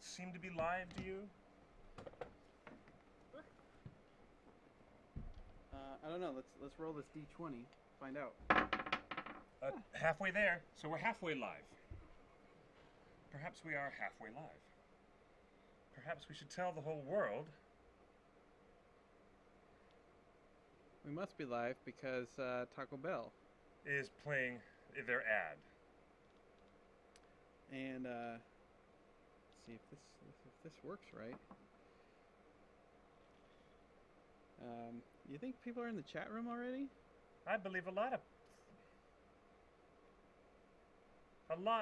seem to be live to you? I don't know. Let's roll this D20. Find out. Halfway there, so we're halfway live. Perhaps we are halfway live. Perhaps we should tell the whole world. We must be live because Taco Bell Is playing their ad. and let's see if this works right. You think people are in the chat room already? I believe a lot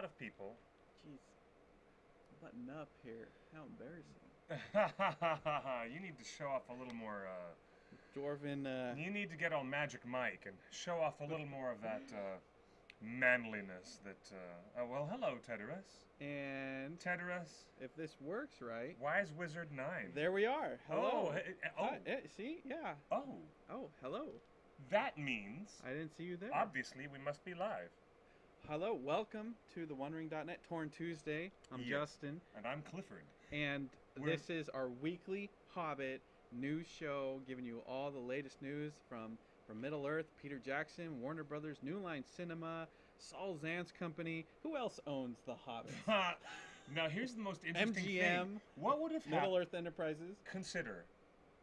of people. Jeez, button up here. How embarrassing. You need to show off a little more. Dwarven. You need to get on Magic Mike and show off a little more of that manliness. That. Well, hello, Tedarus. And Tedarus. if this works right, Wise Wizard 9. there we are. Hello. See? Yeah. Oh. Oh, hello. That means. I didn't see you there. Obviously, we must be live. Hello, welcome to TheOneRing.net Torn Tuesday. I'm Justin. And I'm Clifford. And this is our weekly Hobbit news show, giving you all the latest news from Middle Earth, Peter Jackson, Warner Brothers, New Line Cinema, Saul Zaentz Company. Who else owns The Hobbit? Now, here's the most interesting MGM, thing. What would have happened? Middle Earth Enterprises. Consider,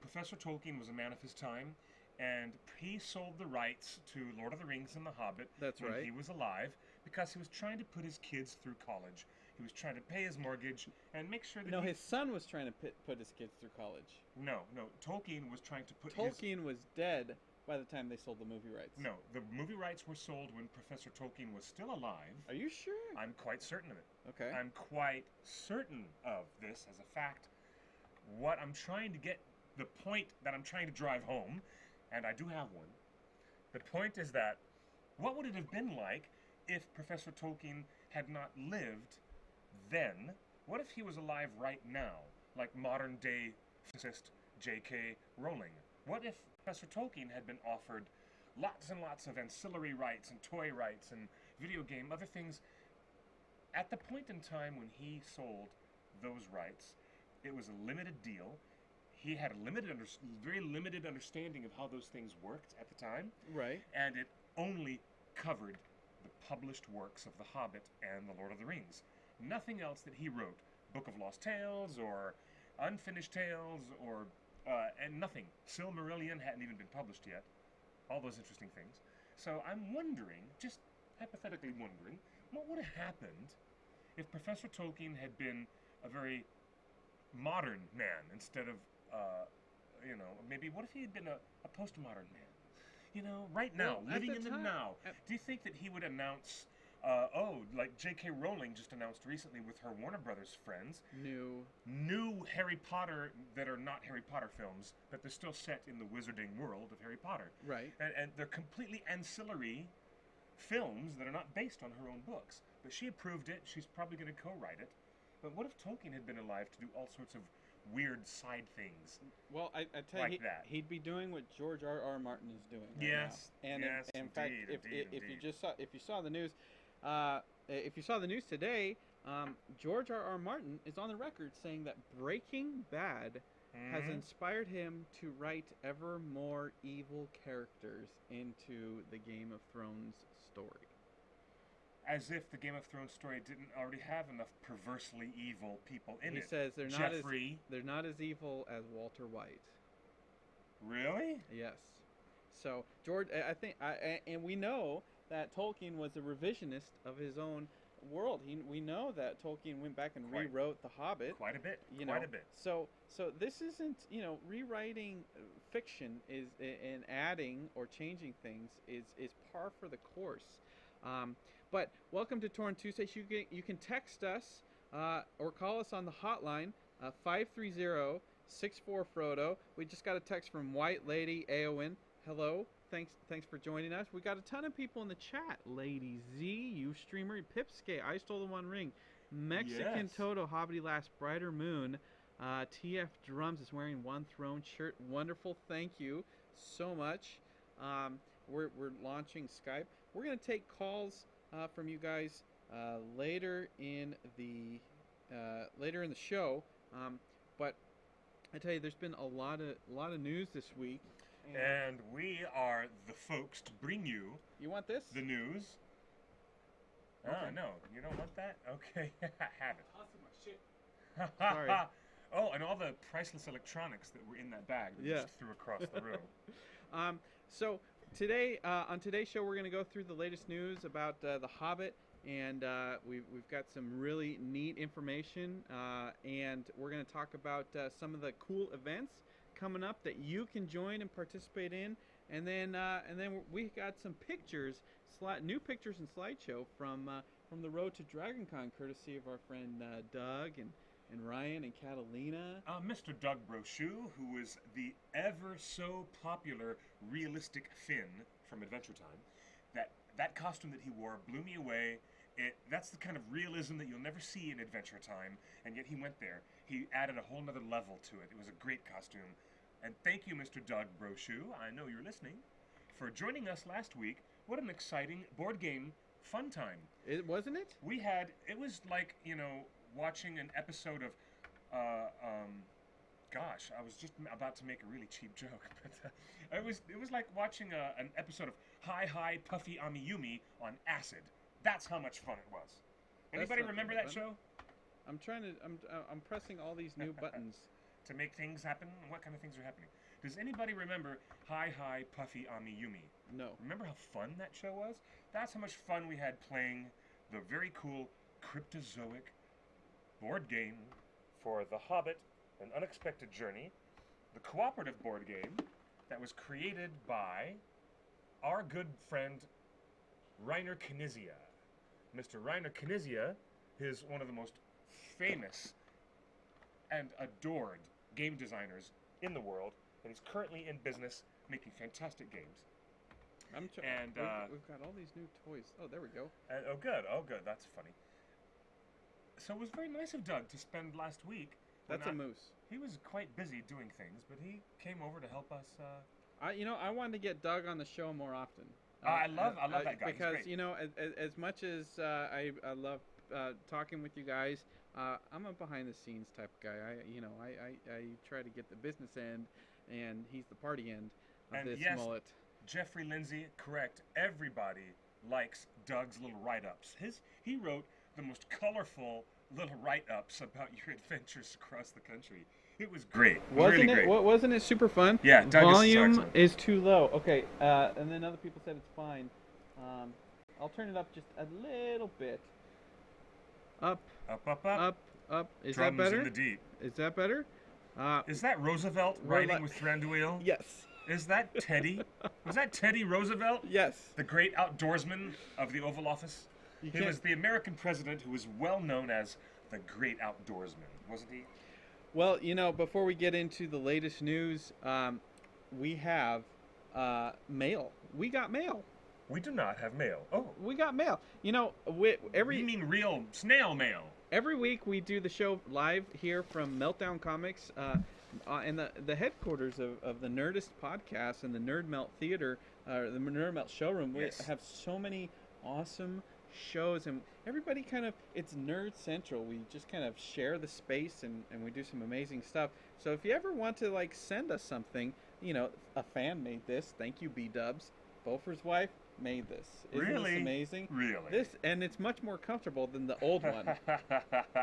Professor Tolkien was a man of his time, and he sold the rights to Lord of the Rings and The Hobbit when he was alive because he was trying to put his kids through college. He was trying to pay his mortgage and make sure that his son was trying to put his kids through college. No, Tolkien was trying to put Tolkien was dead by the time they sold the movie rights. No, the movie rights were sold when Professor Tolkien was still alive. Are you sure? I'm quite certain of it. Okay. I'm quite certain of this as a fact. What I'm trying to get, the point that I'm trying to drive home, and I do have one, the point is that what would it have been like if Professor Tolkien had not lived then? What if he was alive right now, like modern-day physicist J.K. Rowling? What if Professor Tolkien had been offered lots and lots of ancillary rights and toy rights and video game, other things? At the point in time when he sold those rights, it was a limited deal. He had a very limited understanding of how those things worked at the time. Right. And it only covered the published works of The Hobbit and The Lord of the Rings. Nothing else that he wrote, Book of Lost Tales or Unfinished Tales or and nothing. Silmarillion hadn't even been published yet. All those interesting things. So I'm wondering, just hypothetically wondering, what would have happened if Professor Tolkien had been a very modern man instead of, maybe what if he had been a postmodern man? Right now, living in the now. Do you think that he would announce, like J.K. Rowling just announced recently with her Warner Brothers friends, new Harry Potter that are not Harry Potter films, but they're still set in the wizarding world of Harry Potter. Right. And they're completely ancillary films that are not based on her own books. But she approved it. She's probably going to co-write it. But what if Tolkien had been alive to do all sorts of weird side things? Well, I tell you, he'd be doing what George R.R. Martin is doing right yes, now. And yes, in indeed, fact, indeed. if you saw the news, if you saw the news today, George R.R. Martin is on the record saying that Breaking Bad has inspired him to write ever more evil characters into the Game of Thrones story. As if the Game of Thrones story didn't already have enough perversely evil people in it. He says they're not as evil as Walter White. Really? Yes. So George, I think, and we know that Tolkien was a revisionist of his own world. We know that Tolkien went back and rewrote The Hobbit quite a bit. Quite a bit. So this isn't, rewriting fiction and adding or changing things is par for the course. But welcome to Torn Tuesday. You can text us or call us on the hotline 530-64-FRODO. We just got a text from White Lady Aowen. Hello. Thanks for joining us. We got a ton of people in the chat. Lady Z, Ustreamer, Pipsky, I Stole the One Ring, Mexican Toto, Hobbity Last, Brighter Moon, TF Drums is wearing One Throne shirt. Wonderful. Thank you so much. We're launching Skype. We're going to take calls from you guys later in the later in the show. But I tell you, there's been a lot of news this week. And we are the folks to bring you You want this? the news. Okay. No, you don't want that? Okay, have it. Awesome, my shit. Sorry. Oh, and all the priceless electronics that were in that bag that you Yeah. just threw across the room. So today, on today's show, we're going to go through the latest news about The Hobbit, and we've got some really neat information, and we're going to talk about some of the cool events coming up that you can join and participate in, and then we got some pictures, new pictures and slideshow from the road to DragonCon, courtesy of our friend Doug and Ryan and Catalina. Mr. Doug Brochu, who is the ever so popular realistic Finn from Adventure Time. That costume that he wore blew me away. That's the kind of realism that you'll never see in Adventure Time, and yet he went there. He added a whole nother level to it. It was a great costume. And thank you, Mr. Doug Brochu, I know you're listening, for joining us last week. What an exciting board game fun time. Wasn't it? It was like, watching an episode of, gosh, I was just about to make a really cheap joke, but it was like watching an episode of Hi Hi Puffy Amiyumi on acid. That's how much fun it was. Anybody remember that show? I'm pressing all these new buttons. To make things happen? What kind of things are happening? Does anybody remember Hi Hi Puffy Amiyumi? No. Remember how fun that show was? That's how much fun we had playing the very cool Cryptozoic board game for The Hobbit, An Unexpected Journey, the cooperative board game that was created by our good friend Reiner Knizia. Mr. Reiner Knizia is one of the most famous and adored game designers in the world, and he's currently in business making fantastic games. We've got all these new toys. Oh, there we go. Oh, good. That's funny. So it was very nice of Doug to spend last week. That's a moose. He was quite busy doing things, but he came over to help us. I wanted to get Doug on the show more often. I love that guy. Because He's great. as much as I love talking with you guys, I'm a behind the scenes type of guy. I try to get the business end, and he's the party end of this mullet. Jeffrey Lindsay, correct. Everybody likes Doug's little write-ups. He wrote the most colorful little write-ups about your adventures across the country. It was great. Wasn't it super fun? Yeah, Doug Volume is too low. Okay, and then other people said it's fine. I'll turn it up just a little bit. Up. Is that better? In the deep. Is that better? Is that Roosevelt riding with Thranduil? Yes. Is that Teddy? Was that Teddy Roosevelt? Yes. The great outdoorsman of the Oval Office? He was the American president who was well known as the great outdoorsman, wasn't he? Well, before we get into the latest news, we have mail. We got mail. We do not have mail. Oh. We got mail. You mean real snail mail? Every week we do the show live here from Meltdown Comics in the headquarters of the Nerdist podcast and the Nerd Melt Theater, the Nerd Melt showroom. Yes. We have so many awesome shows, and everybody it's Nerd Central. We just kind of share the space, and we do some amazing stuff. So if you ever want to send us something, a fan made this. Thank you, B-Dubs. Bofer's wife made this. Isn't this amazing? Really? And it's much more comfortable than the old one.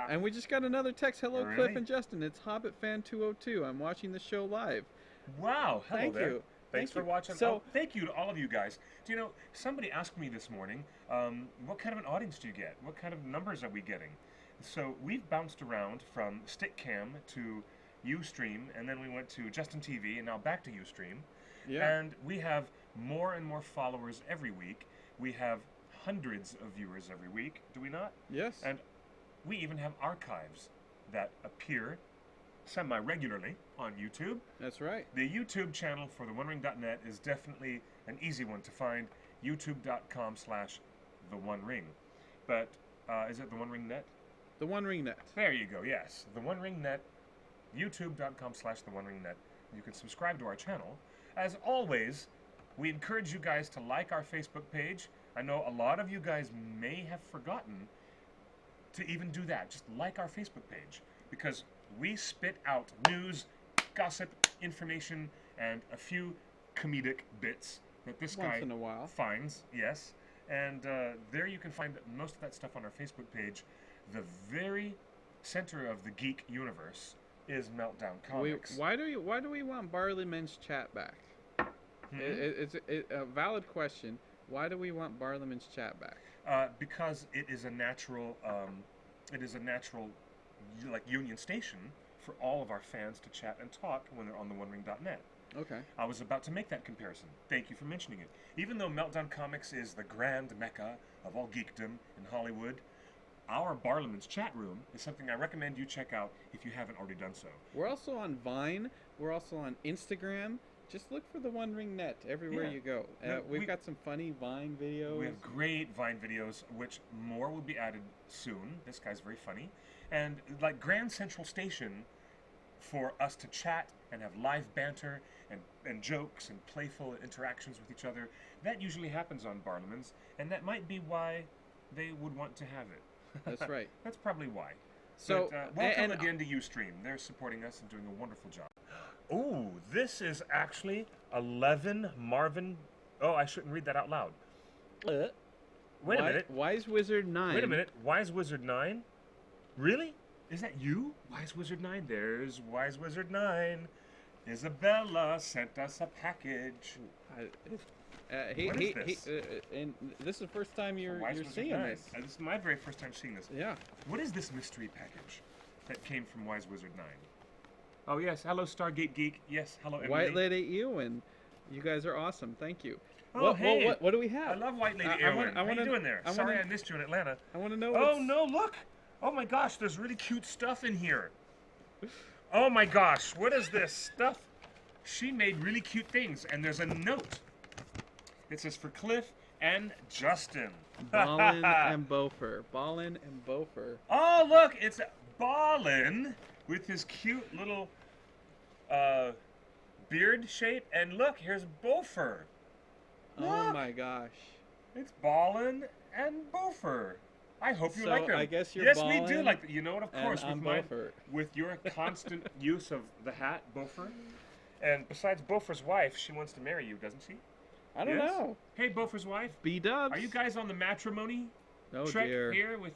And we just got another text. Hello, Really? Cliff and Justin. It's Hobbit Fan 202. I'm watching the show live. Wow. Hello Thank there. you. Thanks for watching. So, thank you to all of you guys. Do you know, somebody asked me this morning, what kind of an audience do you get? What kind of numbers are we getting? So we've bounced around from Stickcam to Ustream, and then we went to Justin TV, and now back to Ustream. yeah. And we have more and more followers every week. We have hundreds of viewers every week, do we not? Yes. And we even have archives that appear semi-regularly on YouTube. That's right. The YouTube channel for TheOneRing.net is definitely an easy one to find, youtube.com/TheOneRing. But is it TheOneRing.net? The One Ring Net. There you go, yes. TheOneRing.net, youtube.com/TheOneRing.net. You can subscribe to our channel. As always, we encourage you guys to like our Facebook page. I know a lot of you guys may have forgotten to even do that. Just like our Facebook page, because we spit out news, gossip, information, and a few comedic bits that this Once guy in a while. finds. Yes, and there you can find most of that stuff on our Facebook page. The very center of the geek universe is Meltdown Comics. Why do we want Barleyman's chat back? It's a valid question. Why do we want Barleyman's chat back? Because it is a natural, like union station for all of our fans to chat and talk when they're on TheOneRing.net. Okay. I was about to make that comparison. Thank you for mentioning it. Even though Meltdown Comics is the grand mecca of all geekdom in Hollywood, our Barleyman's chat room is something I recommend you check out if you haven't already done so. We're also on Vine. We're also on Instagram. Just look for the One Ring Net everywhere you go. We've got some funny Vine videos. We have great Vine videos, which more will be added soon. This guy's very funny. And like Grand Central Station for us to chat and have live banter and jokes and playful interactions with each other, that usually happens on Barleyman's, and that might be why they would want to have it. That's right. That's probably why. So, but, welcome again to Ustream. They're supporting us and doing a wonderful job. Ooh, this is actually 11 Marvin. Oh, I shouldn't read that out loud. Wait a minute. Wise Wizard 9. Wait a minute. Wise Wizard 9? Really? Is that you? Wise Wizard 9. There's Wise Wizard 9. Isabella sent us a package. What is this? And this is the first time you're seeing this. This is my very first time seeing this. Yeah. What is this mystery package that came from Wise Wizard 9? Oh, yes. Hello, Stargate Geek. Yes, hello, Emily. White Lady Ewan. You guys are awesome. Thank you. Oh, hey. What do we have? I love White Lady Ewan. How you doing there? Sorry I missed you in Atlanta. I want to know Oh, no, look. Oh, my gosh. There's really cute stuff in here. Oh, my gosh. What is this stuff? She made really cute things, and there's a note. It says for Cliff and Justin. Ballin and Bofer. Ballin and Bofer. Oh, look. It's Ballin with his cute little beard shape. And look, here's Bofer. Oh my gosh. It's Ballin and Bofer. I hope you like them. I guess you're Yes, Ballin, we do like them. You know what? Of course, Bofer. With your constant use of the hat, Bofer. And besides Bofer's wife, she wants to marry you, doesn't she? I don't know. Hey, Bofer's wife. B-dubs. Are you guys on the matrimony trek dear. here with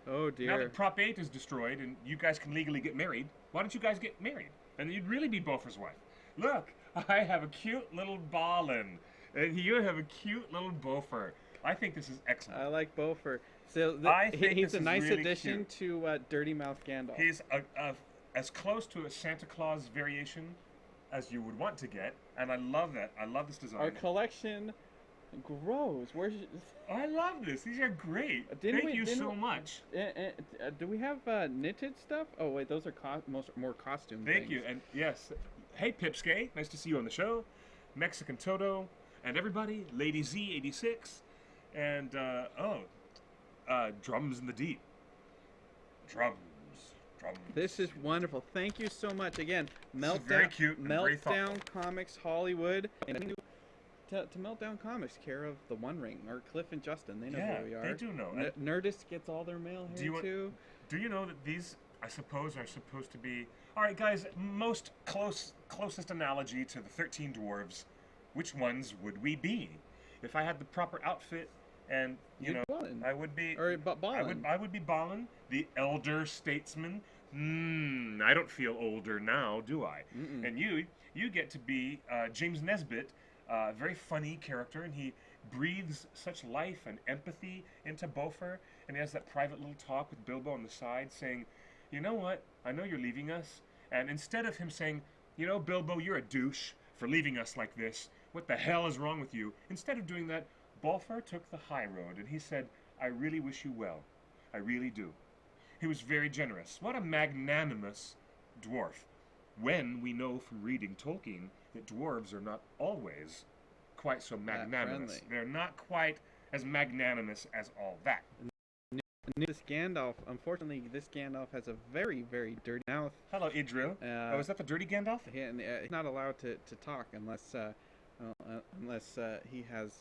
oh dear. now that Prop 8 is destroyed and you guys can legally get married, why don't you guys get married? And you'd really be Bofer's wife. Look, I have a cute little Ballin, and you have a cute little Bofer. I think this is excellent. I like Bofer. So he's a nice really addition to Dirty Mouth Gandalf. He's as close to a Santa Claus variation as you would want to get, and I love that. I love this design. Our collection grows. I love this. These are great. Thank you so much. Do we have knitted stuff? Oh wait, those are more costume Thank things. you, and yes. Hey Pipskay, nice to see you on the show. Mexican Toto, and everybody, Lady Z86, and Drums in the Deep. Drums. This is wonderful. Thank you so much again. Meltdown, very cute and very Meltdown Comics Hollywood, and to Meltdown Comics, care of the One Ring, or Cliff and Justin. They know who we are. They do know. Nerdist gets all their mail here too. Do you know that these, I suppose, are supposed to be? All right, guys. Most closest analogy to the 13 Dwarves. Which ones would we be? If I had the proper outfit, and Ballin. I would be. Or Ballin. I would be Ballin, the elder statesman. I don't feel older now, do I? And you get to be James Nesbitt, a very funny character, and he breathes such life and empathy into Bofer, and he has that private little talk with Bilbo on the side saying, you know what, I know you're leaving us, and instead of him saying, you know, Bilbo, you're a douche for leaving us like this, what the hell is wrong with you? Instead of doing that, Bofer took the high road, and he said, I really wish you well. I really do. He was very generous. What a magnanimous dwarf. When we know from reading Tolkien that dwarves are not always quite so magnanimous. They're not quite as magnanimous as all that. This Gandalf, unfortunately, this Gandalf has a very, very dirty mouth. Hello, Idril. Is that the dirty Gandalf? He's not allowed to talk unless he has...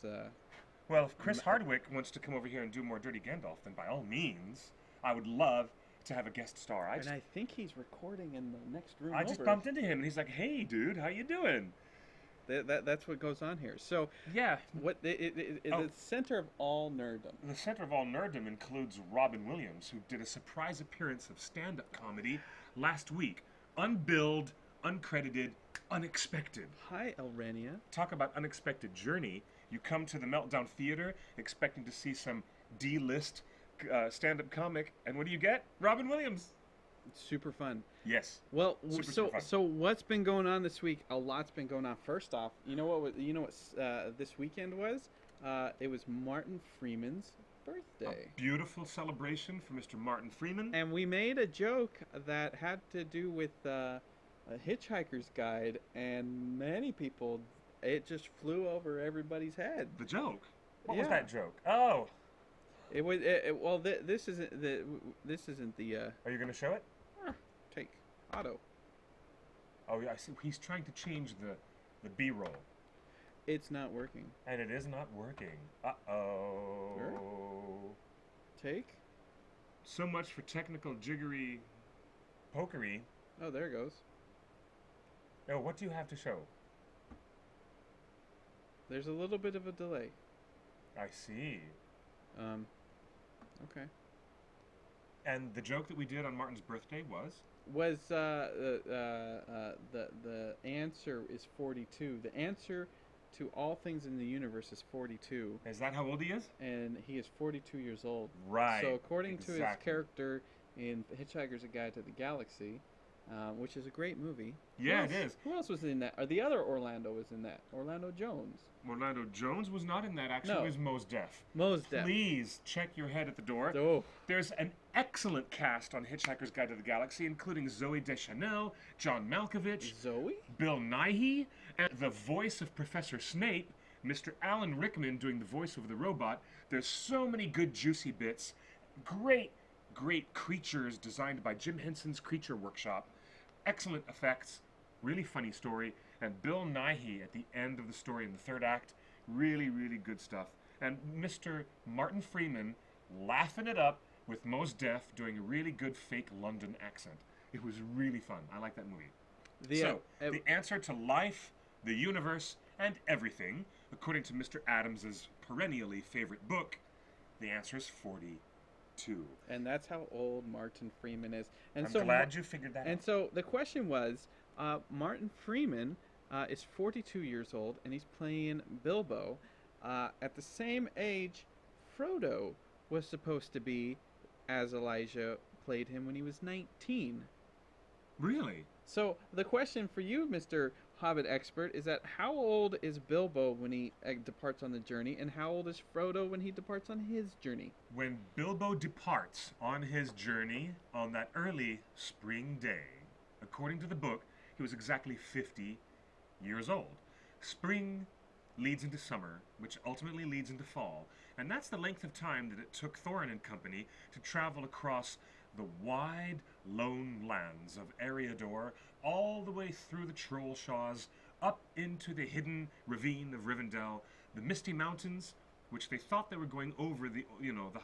Well, if Chris Hardwick wants to come over here and do more dirty Gandalf, then by all means, I would love to have a guest star. And I think he's recording in the next room I over. just bumped into him, and he's like, "Hey, dude, how you doing?" That's what goes on here. So, Yeah. the center of all nerddom. The center of all nerddom includes Robin Williams, who did a surprise appearance of stand-up comedy last week. Unbilled, uncredited, unexpected. Hi, Elrenia. Talk about unexpected journey. You come to the Meltdown Theater expecting to see some D-list stand-up comic, and what do you get? Robin Williams. It's super fun. Yes. Well, Super fun. so what's been going on this week? A lot's been going on. First off, you know what this weekend was? It was Martin Freeman's birthday. A beautiful celebration for Mr. Martin Freeman. And we made a joke that had to do with a Hitchhiker's Guide, and many people, it just flew over everybody's head. The joke? What was Yeah. that joke? Oh. It was this isn't the. Are you going to show it? Take auto. Oh, yeah, I see. He's trying to change the B-roll. It's not working. And it is not working. Uh-oh. Sure. Take. So much for technical jiggery pokery. Oh, there it goes. Oh, what do you have to show? There's a little bit of a delay. I see. Okay. And the joke that we did on Martin's birthday was? Was the answer is 42. The answer to all things in the universe is 42. Is that how old he is? And he is 42 years old. Right. So according to his exactly. character in Hitchhiker's Guide to the Galaxy, which is a great movie. Yeah, it is. Who else was in that? Or the other Orlando was in that. Orlando Jones. Orlando Jones was not in that. Actually, No. it was Mos Def. Mos Def. Please check your head at the door. Oh. There's an excellent cast on Hitchhiker's Guide to the Galaxy, including Zoe Deschanel, John Malkovich, Zoe? Bill Nighy, and the voice of Professor Snape, Mr. Alan Rickman doing the voice of the robot. There's so many good juicy bits. Great creatures designed by Jim Henson's Creature Workshop. Excellent effects. Really funny story. And Bill Nighy at the end of the story in the third act. Really, really good stuff. And Mr. Martin Freeman laughing it up with Mos Def doing a really good fake London accent. It was really fun. I like that movie. The answer to life, the universe, and everything, according to Mr. Adams's perennially favorite book, the answer is 42. And that's how old Martin Freeman is. And I'm glad you figured that out. And so the question was, Martin Freeman is 42 years old, and he's playing Bilbo. At the same age Frodo was supposed to be, as Elijah played him when he was 19. Really? So the question for you, Mr. Hobbit expert, is that how old is Bilbo when he departs on the journey, and how old is Frodo when he departs on his journey? When Bilbo departs on his journey on that early spring day, according to the book, he was exactly 50 years old. Spring leads into summer, which ultimately leads into fall, and that's the length of time that it took Thorin and company to travel across the wide, lone lands of Eriador, all the way through the Trollshaws, up into the hidden ravine of Rivendell, the Misty Mountains, which they thought they were going over the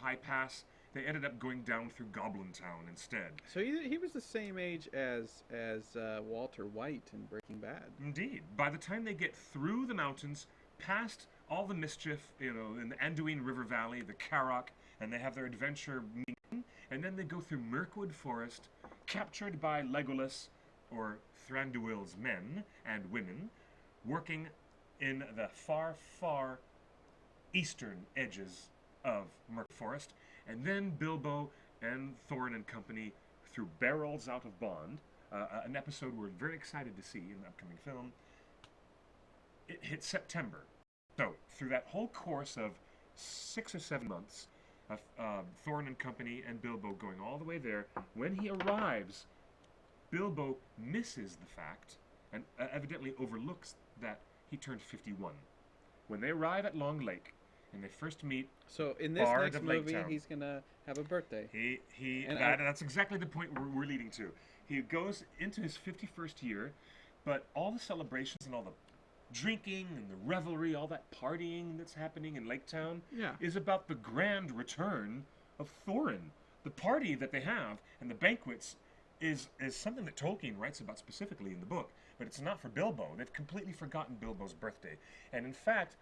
high pass. They ended up going down through Goblin Town instead. So he was the same age as Walter White in Breaking Bad. Indeed. By the time they get through the mountains, past all the mischief, in the Anduin River Valley, the Carrock, and they have their adventure meeting, and then they go through Mirkwood Forest, captured by Legolas, or Thranduil's men and women, working in the far, far eastern edges of Mirk Forest, and then Bilbo and Thorin and company through Barrels Out of Bond, an episode we're very excited to see in the upcoming film. It hit September. So, through that whole course of 6 or 7 months, Thorin and company and Bilbo going all the way there, when he arrives, Bilbo misses the fact and evidently overlooks that he turned 51. When they arrive at Long Lake and they first meet, so in this Bard next of movie, Laketown, he's gonna have a birthday. That's exactly the point we're leading to. He goes into his 51st year, but all the celebrations and all the drinking and the revelry, all that partying that's happening in Laketown, Yeah. is about the grand return of Thorin, The party that they have and the banquets is something that Tolkien writes about specifically in the book, but it's not for Bilbo. They've completely forgotten Bilbo's birthday. And in fact,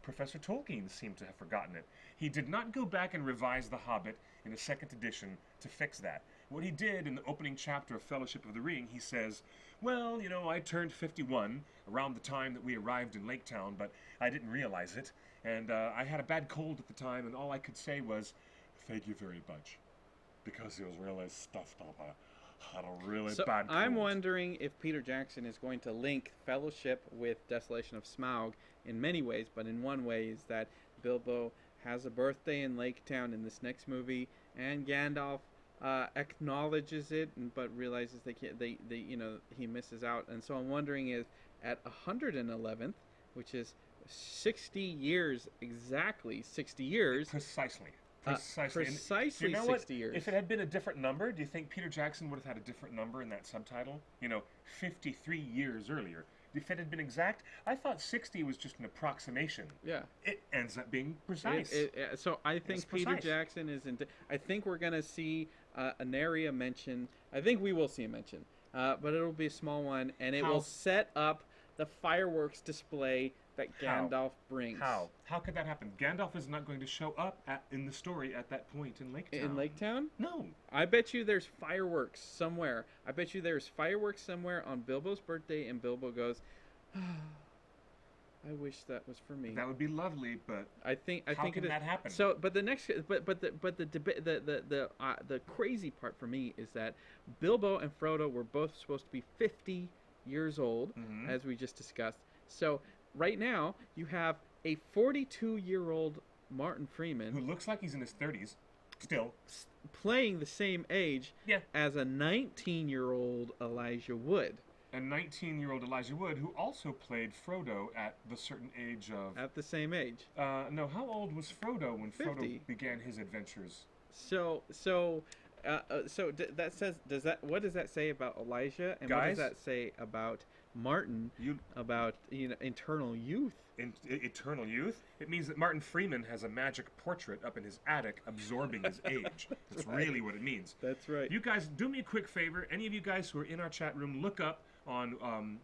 Professor Tolkien seemed to have forgotten it. He did not go back and revise The Hobbit in a second edition to fix that. What he did in the opening chapter of Fellowship of the Ring, he says, well, you know, I turned 51 around the time that we arrived in Lake Town, but I didn't realize it. And I had a bad cold at the time, and all I could say was, thank you very much. Because he was really stuffed up. I had a really bad cold. I'm wondering if Peter Jackson is going to link Fellowship with Desolation of Smaug in many ways, but in one way is that Bilbo has a birthday in Lake Town in this next movie, and Gandalf acknowledges it, but realizes he misses out. And so I'm wondering if at 111th, which is 60 years, exactly 60 years. Precisely. Precisely you know 60 years. If it had been a different number, do you think Peter Jackson would have had a different number in that subtitle? 53 years earlier. If it had been exact, I thought 60 was just an approximation. Yeah. It ends up being precise. So I think Peter Jackson is I think we're going to see an area mention. I think we will see a mention. But it'll be a small one, and it will set up the fireworks display that Gandalf brings. How? How could that happen? Gandalf is not going to show up in the story at that point in Lake Town. In Lake Town? No. I bet you there's fireworks somewhere. I bet you there's fireworks somewhere on Bilbo's birthday, and Bilbo goes, I wish that was for me. That would be lovely, but how can that happen? So, but the crazy part for me is that Bilbo and Frodo were both supposed to be 50 years old, as we just discussed. So right now you have a 42-year-old Martin Freeman who looks like he's in his 30s still, playing the same age as a 19-year-old Elijah Wood. A 19-year-old Elijah Wood, who also played Frodo at the certain age of... At the same age. No, how old was Frodo when 50. Frodo began his adventures? That says, what does that say about Elijah, and Guys, what does that say about Martin? About eternal youth. Eternal youth? It means that Martin Freeman has a magic portrait up in his attic absorbing his age. That's right. Really what it means. That's right. You guys, do me a quick favor. Any of you guys who are in our chat room, look up on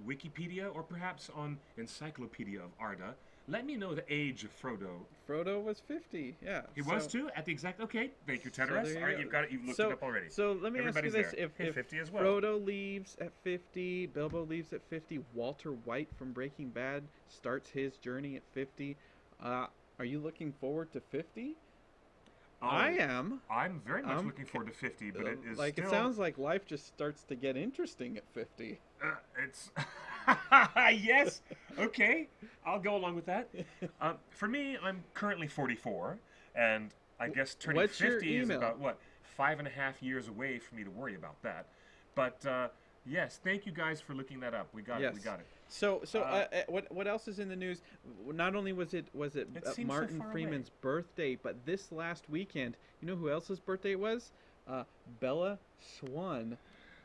Wikipedia or perhaps on Encyclopedia of Arda. Let me know the age of Frodo. Frodo was 50, yeah. He was too? At the exact... Okay, thank you, Teteris. All right, you've got it. You've looked it up already. So let me ask you this. If 50 as well. Frodo leaves at 50, Bilbo leaves at 50, Walter White from Breaking Bad starts his journey at 50, are you looking forward to 50? I am. I'm very much looking forward to 50, but it is It sounds like life just starts to get interesting at 50. It's... Yes. Okay. I'll go along with that. For me, I'm currently 44, and I guess turning 50 is about, 5.5 years away for me to worry about that. But, yes, thank you guys for looking that up. We got it. We got it. So what else is in the news? Not only was it Martin Freeman's birthday, but this last weekend, you know who else's birthday it was? Bella Swan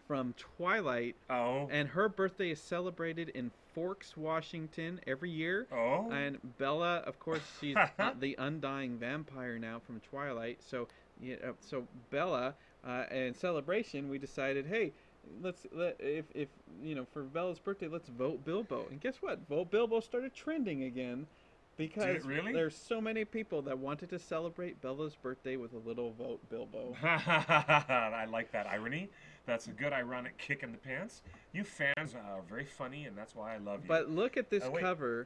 from Twilight. Oh. And her birthday is celebrated in Forks, Washington every year. Oh. And Bella, of course, she's the undying vampire now from Twilight. So Bella, in celebration, we decided, hey, if for Bella's birthday, let's vote Bilbo. And guess what? Vote Bilbo started trending again because there's so many people that wanted to celebrate Bella's birthday with a little vote Bilbo. I like that irony. That's a good ironic kick in the pants. You fans are very funny, and that's why I love you. But look at this cover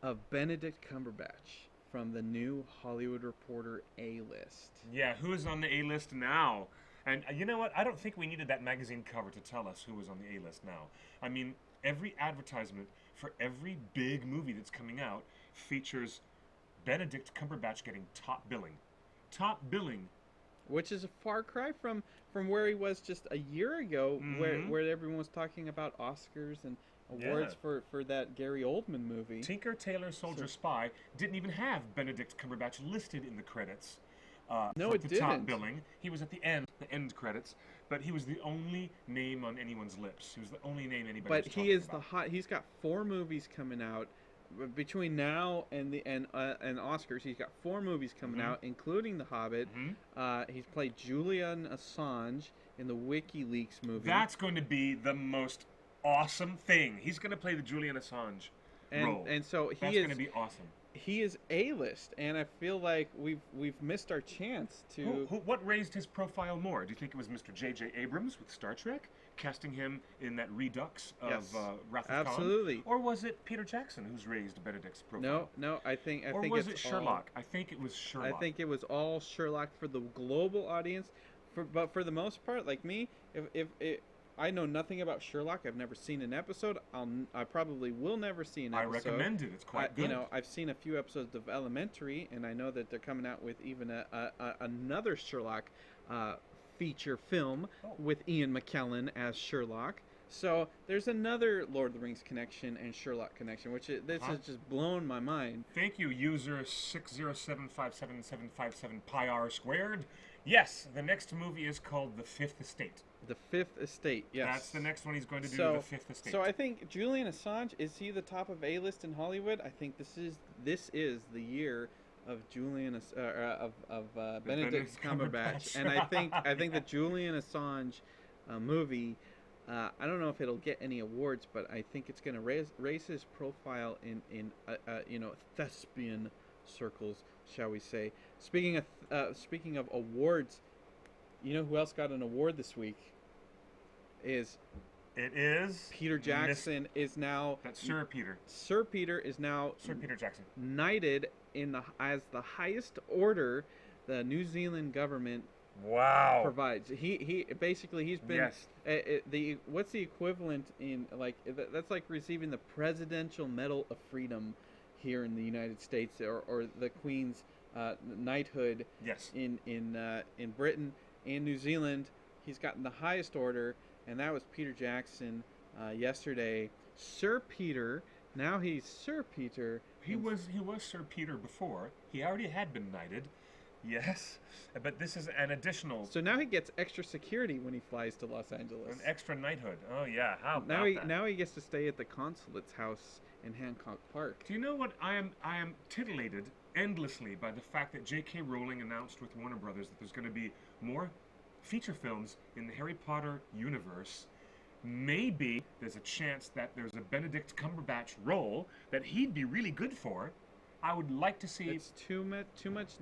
of Benedict Cumberbatch from the new Hollywood Reporter A-list. Yeah, who is on the A-list now? And you know what? I don't think we needed that magazine cover to tell us who was on the A-list now. I mean, every advertisement for every big movie that's coming out features Benedict Cumberbatch getting top billing. Top billing. Which is a far cry from where he was just a year ago, where everyone was talking about Oscars and awards for that Gary Oldman movie. Tinker Tailor Soldier Spy didn't even have Benedict Cumberbatch listed in the credits. No, it didn't. Top billing. He was at the end credits, but he was the only name on anyone's lips. He was the only name anybody was talking about. He's got 4 movies coming out between now and the and Oscars, he's got 4 movies coming out, including The Hobbit. He's played Julian Assange in the WikiLeaks movie. That's going to be the most awesome thing. He's going to play the Julian Assange role. And so That's going to be awesome. He is A-list, and I feel like we've missed our chance to. What raised his profile more? Do you think it was Mr. J.J. Abrams with Star Trek, casting him in that redux of Wrath of Khan? Absolutely. Or was it Peter Jackson who's raised Benedict's profile? No. I think or was it's it Sherlock? I think it was Sherlock. I think it was all Sherlock for the global audience. But for the most part, like me, if I know nothing about Sherlock. I've never seen an episode. I probably will never see an episode. I recommend it. It's quite good. I've seen a few episodes of Elementary, and I know that they're coming out with even another Sherlock feature film with Ian McKellen as Sherlock. So there's another Lord of the Rings connection and Sherlock connection, which this has just blown my mind. Thank you, user 607577757 pi r squared. Yes, the next movie is called The Fifth Estate. The Fifth Estate, yes. That's the next one he's going to do, The Fifth Estate. So I think Julian Assange, is he the top of A-list in Hollywood? I think this is the year of Benedict Cumberbatch, and I think the Julian Assange movie. I don't know if it'll get any awards, but I think it's going to raise his profile in thespian circles, shall we say? Speaking of awards, you know who else got an award this week? It is Peter Jackson is now. That's Sir Peter. Sir Peter is now Sir Peter Jackson knighted as the highest order the New Zealand government provides. He's been what's the equivalent in that's like receiving the Presidential Medal of Freedom here in the United States, or the Queen's knighthood in Britain and New Zealand. He's gotten the highest order, and that was Peter Jackson yesterday. Sir Peter. Now he's Sir Peter. He was Sir Peter before. He already had been knighted. Yes, but this is an additional. So now he gets extra security when he flies to Los Angeles. An extra knighthood. Oh yeah, how about that? Now he gets to stay at the consulate's house in Hancock Park. Do you know what I am titillated endlessly by the fact that J.K. Rowling announced with Warner Brothers that there's going to be more feature films in the Harry Potter universe. Maybe there's a chance that there's a Benedict Cumberbatch role that he'd be really good for. I would like to see. It's too much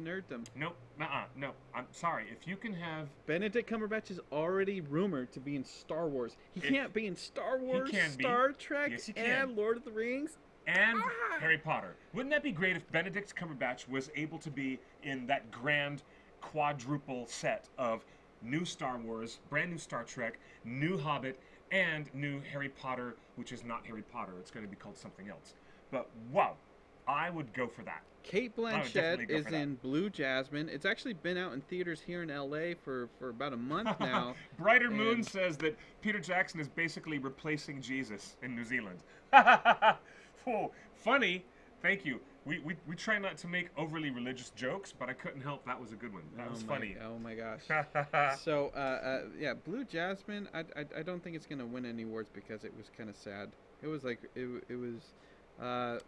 nerddom. Nope. No. I'm sorry. If you can have Benedict Cumberbatch is already rumored to be in Star Wars. He can't be in Star Wars, Star Trek, and Lord of the Rings, and Harry Potter. Wouldn't that be great if Benedict Cumberbatch was able to be in that grand quadruple set of new Star Wars, brand new Star Trek, new Hobbit, and new Harry Potter, which is not Harry Potter. It's going to be called something else. But wow. I would go for that. Kate Blanchett is in Blue Jasmine. It's actually been out in theaters here in LA for about a month now. Brighter Moon says that Peter Jackson is basically replacing Jesus in New Zealand. Oh, funny. Thank you. We try not to make overly religious jokes, but I couldn't help. That was a good one. That was funny. Oh my gosh. So Blue Jasmine. I don't think it's gonna win any awards because it was kind of sad. It was like it was.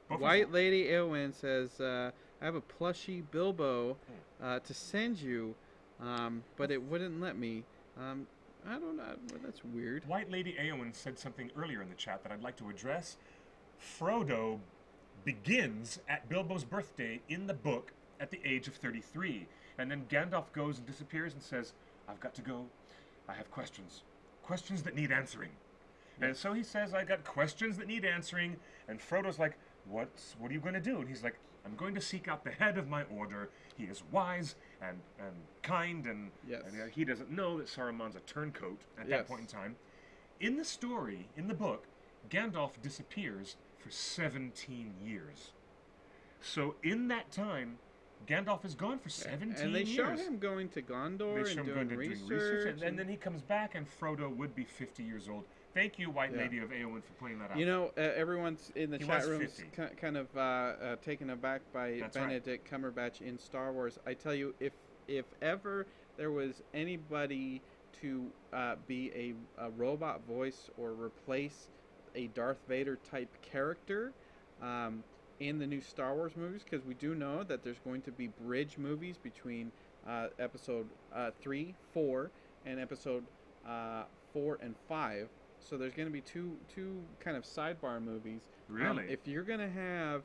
White Lady Eowyn says, I have a plushie Bilbo to send you, but it wouldn't let me. I don't know. That's weird. White Lady Eowyn said something earlier in the chat that I'd like to address. Frodo begins at Bilbo's birthday in the book at the age of 33. And then Gandalf goes and disappears and says, I've got to go. I have questions. Questions that need answering. And so he says, I got questions that need answering. And Frodo's like, what are you going to do? And he's like, I'm going to seek out the head of my order. He is wise and kind, and he doesn't know that Saruman's a turncoat at that point in time. In the story, in the book, Gandalf disappears for 17 years. So in that time, Gandalf is gone for 17 years. And they show him going to Gondor and doing research. And then he comes back, and Frodo would be 50 years old. Thank you, White Lady of Eowyn, for pointing that out. You know, everyone's in the chat room kind of taken aback by Benedict Cumberbatch in Star Wars. I tell you, if ever there was anybody to be a robot voice or replace a Darth Vader type character, in the new Star Wars movies, because we do know that there's going to be bridge movies between episode 3, 4, and episode 4 and 5. So there's going to be two kind of sidebar movies. Really? If you're going to have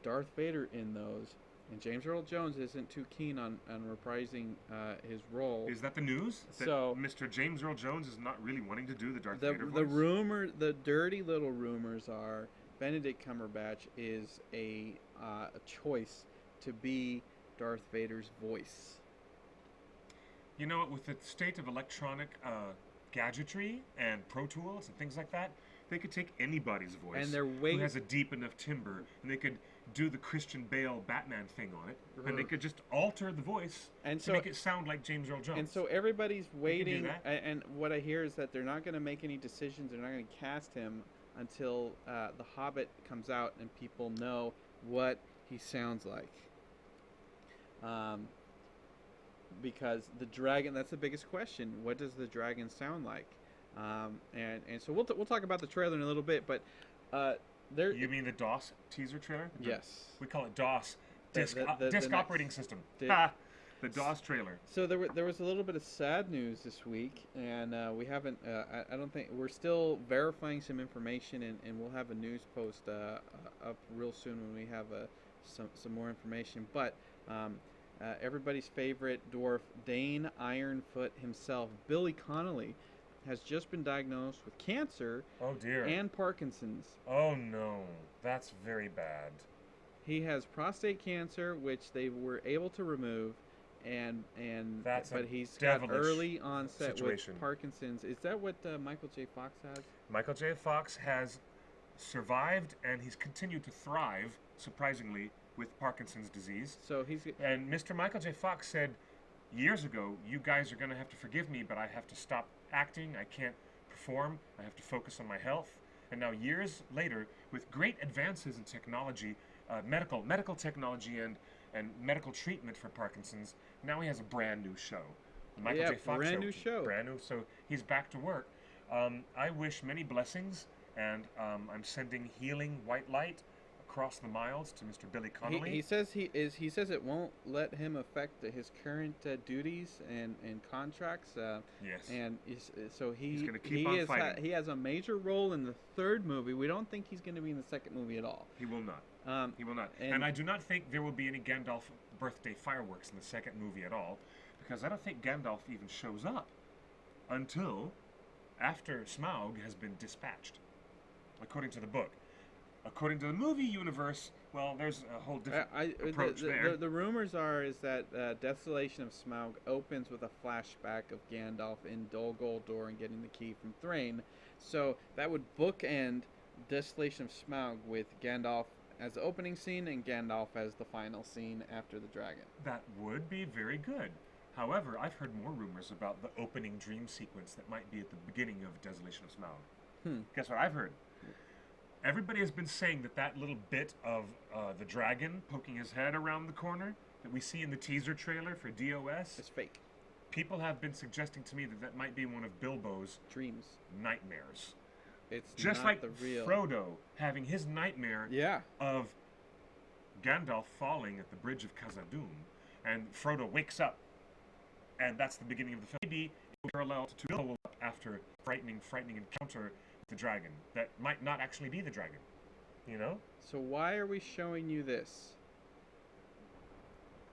Darth Vader in those, and James Earl Jones isn't too keen on reprising his role. Is that the news? That So Mr. James Earl Jones is not really wanting to do the Darth the Vader the voice? the dirty little rumors are Benedict Cumberbatch is a choice to be Darth Vader's voice. You know, with the state of electronic gadgetry and Pro Tools and things like that, they could take anybody's voice And they're who has a deep enough timbre, and they could do the Christian Bale Batman thing on it, and they could just alter the voice And to so make it sound like James Earl Jones. And so everybody's waiting, that. and what I hear is that they're not going to make any decisions. They're not going to cast him until The Hobbit comes out and people know what he sounds like. Because the dragon, that's the biggest question. What does the dragon sound like? And so we'll talk about the trailer in a little bit, but there. You mean the DOS teaser trailer? Yes. We call it DOS, The- disk, the disk next- operating system. the- The DOS trailer. So there was a little bit of sad news this week, and we haven't. I don't think we're still verifying some information, and we'll have a news post up real soon when we have some more information. But everybody's favorite dwarf, Dane Ironfoot himself, Billy Connolly, has just been diagnosed with cancer Oh dear. and Parkinson's. Oh no, that's very bad. He has prostate cancer, which they were able to remove, That's a but he's got devilish early onset situation. with Parkinson's. Is that what Michael J. Fox has? Michael J. Fox has survived, and he's continued to thrive, surprisingly, with Parkinson's disease. So he's And Mr. Michael J. Fox said years ago, you guys are going to have to forgive me, but I have to stop acting. I can't perform. I have to focus on my health. And now, years later, with great advances in technology, medical technology and medical treatment for Parkinson's, now he has a brand new show. The Michael Yeah, J. Fox brand show. new show. Brand new. So he's back to work. I wish many blessings, and I'm sending healing white light across the miles to Mr. Billy Connolly. he says he says it won't let him affect his current duties and contracts. Yes. And so He's gonna keep on fighting. he has a major role in the third movie. We don't think he's going to be in the second movie at all. He will not. He will not. and- And I do not think there will be any Gandalf birthday fireworks in the second movie at all, because I don't think Gandalf even shows up until after Smaug has been dispatched, according to the book. According to the movie universe, well, there's a whole different approach there. The rumors is that Desolation of Smaug opens with a flashback of Gandalf in Dol Guldur and getting the key from Thrain. So that would bookend Desolation of Smaug with Gandalf as the opening scene and Gandalf as the final scene after the dragon. That would be very good. However, I've heard more rumors about the opening dream sequence that might be at the beginning of Desolation of Smaug. Guess what I've heard? Everybody has been saying that little bit of the dragon poking his head around the corner that we see in the teaser trailer for DOS, It's fake. people have been suggesting to me that might be one of Bilbo's Dreams. nightmares. It's Just not like the real. Frodo having his nightmare Yeah. of Gandalf falling at the bridge of Khazad-dûm, and Frodo wakes up, and that's the beginning of the film. Maybe it will parallel to Bilbo after frightening encounter with the dragon. That might not actually be the dragon, you know? So why are we showing you this?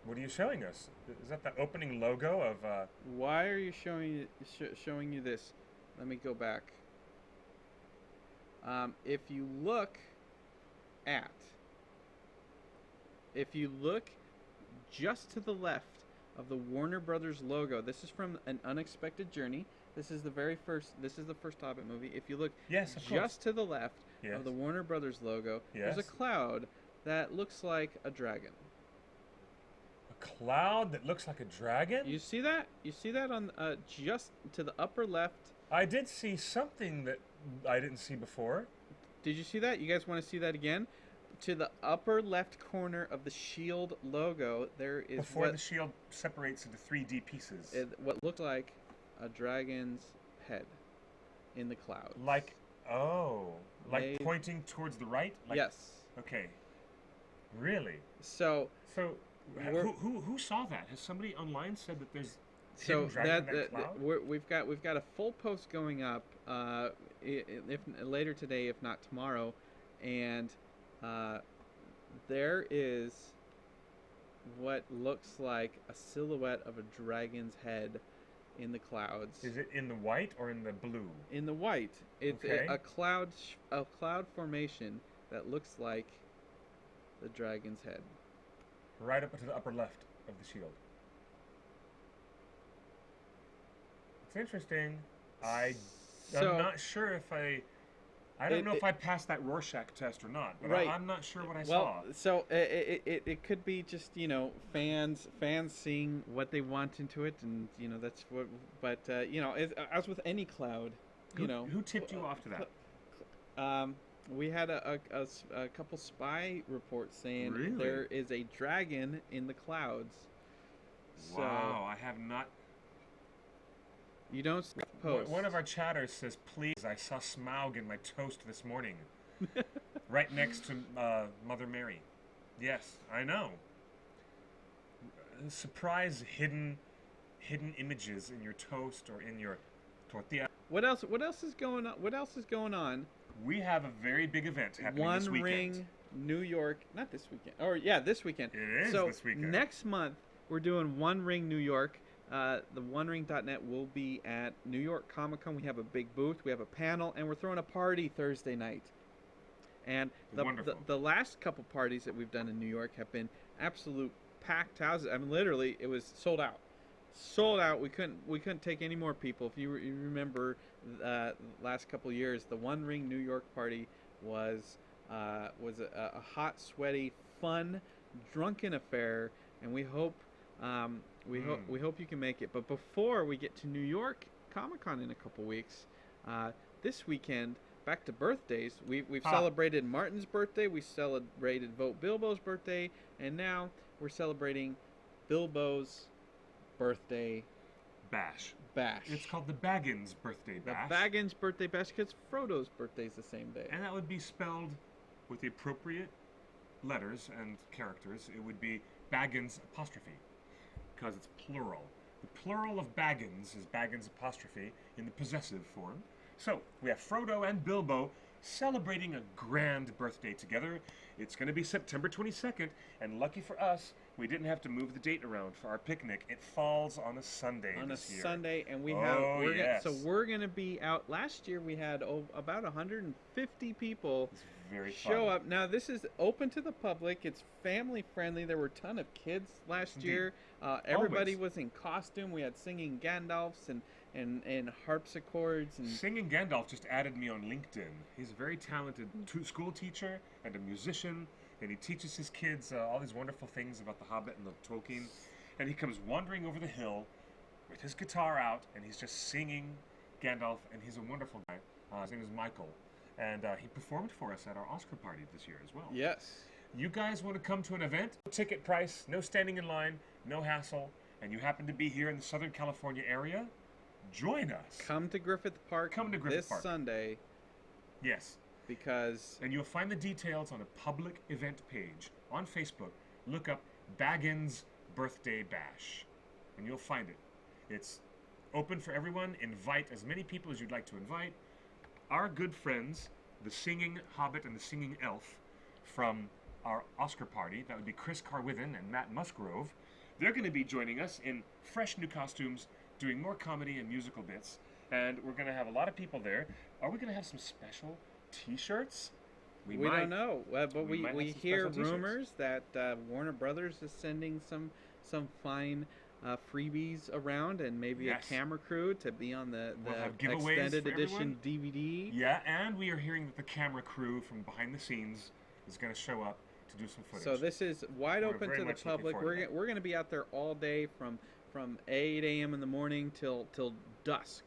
What are you showing us? Is that the opening logo of? Why are you showing you this? Let me go back. If you look just to the left of the Warner Brothers logo, this is from An Unexpected Journey. This is the first Hobbit movie. If you look Yes, of course. just to the left Yes. of the Warner Brothers logo, there's a Yes. cloud that looks like a dragon. A cloud that looks like a dragon? You see that? You see that on just to the upper left? I did see something that I didn't see before. Did you see that? You guys want to see that again? To the upper left corner of the shield logo, there is Before the shield separates into 3D pieces. what looked like a dragon's head in the cloud. Like Made- pointing towards the right? Like, Yes. Okay. Really? So So, we're who saw that? Has somebody online said that there's hidden so dragon in that cloud? we've got a full post going up, if later today, if not tomorrow, and uh, there is what looks like a silhouette of a dragon's head in the clouds. Is it in the white or in the blue? In the white, it's Okay. a cloud formation that looks like the dragon's head. Right up to the upper left of the shield. It's interesting. I'm So not sure if I don't know if I passed that Rorschach test or not, but right. I'm not sure what I well, saw. so it could be just fans seeing what they want into it, and that's what. But as with any cloud, Who tipped you off to that? We had a couple spy reports saying Really? there is a dragon in the clouds. So Wow, I have not. you don't post. One of our chatters says, "Please, I saw Smaug in my toast this morning, right next to Mother Mary." Yes, I know. Surprise hidden images in your toast or in your tortilla. What else is going on? What else is going on? We have a very big event happening One this weekend. Ring, New York. Not this weekend. Or yeah, this weekend. It is so this weekend. Next month we're doing One Ring New York. TheOneRing.net will be at New York Comic Con. We have a big booth. We have a panel, and we're throwing a party Thursday night. And the last couple parties that we've done in New York have been absolute packed houses. I mean, literally, it was sold out. Sold out. We couldn't take any more people. If you remember, last couple years, the One Ring New York party was a hot, sweaty, fun, drunken affair, and we hope we hope you can make it. But before we get to New York Comic Con in a couple weeks, this weekend, back to birthdays. We've celebrated Martin's birthday. We celebrated Vote Bilbo's birthday, and now we're celebrating Bilbo's birthday bash. It's called the Baggins birthday bash. The Baggins birthday bash because Frodo's birthday's the same day. And that would be spelled with the appropriate letters and characters. It would be Baggins apostrophe because it's plural. The plural of Baggins is Baggins apostrophe in the possessive form. So we have Frodo and Bilbo celebrating a grand birthday together. It's going to be September 22nd, and lucky for us, we didn't have to move the date around for our picnic. It falls on a Sunday this year. Sunday, and we're going to be out. Last year we had about 150 people show up. Now this is open to the public. It's family friendly. There were a ton of kids last year. Everybody was in costume. We had singing Gandalfs and harpsichords. And Singing Gandalf just added me on LinkedIn. He's a very talented school teacher and a musician, and he teaches his kids all these wonderful things about the Hobbit and the Tolkien. And he comes wandering over the hill with his guitar out, and he's just singing Gandalf, and he's a wonderful guy. His name is Michael, and he performed for us at our Oscar party this year as well. Yes. You guys want to come to an event? Ticket price, no standing in line, no hassle, and you happen to be here in the Southern California area? Join us. Come to Griffith Park. This Sunday. Yes. And you'll find the details on a public event page on Facebook. Look up Baggins Birthday Bash, and you'll find it. It's open for everyone. Invite as many people as you'd like to invite. Our good friends, the Singing Hobbit and the Singing Elf from our Oscar party, that would be Chris Carwithen and Matt Musgrove, they're going to be joining us in fresh new costumes, doing more comedy and musical bits, and we're going to have a lot of people there. Are we going to have some special T-shirts? We don't know, but we hear rumors that Warner Brothers is sending some fine freebies around, and maybe a camera crew to be on the extended edition DVD. Yeah, and we are hearing that the camera crew from behind the scenes is going to show up to do some footage. So this is wide open to the public. We're going to be out there all day from 8 a.m. in the morning till dusk,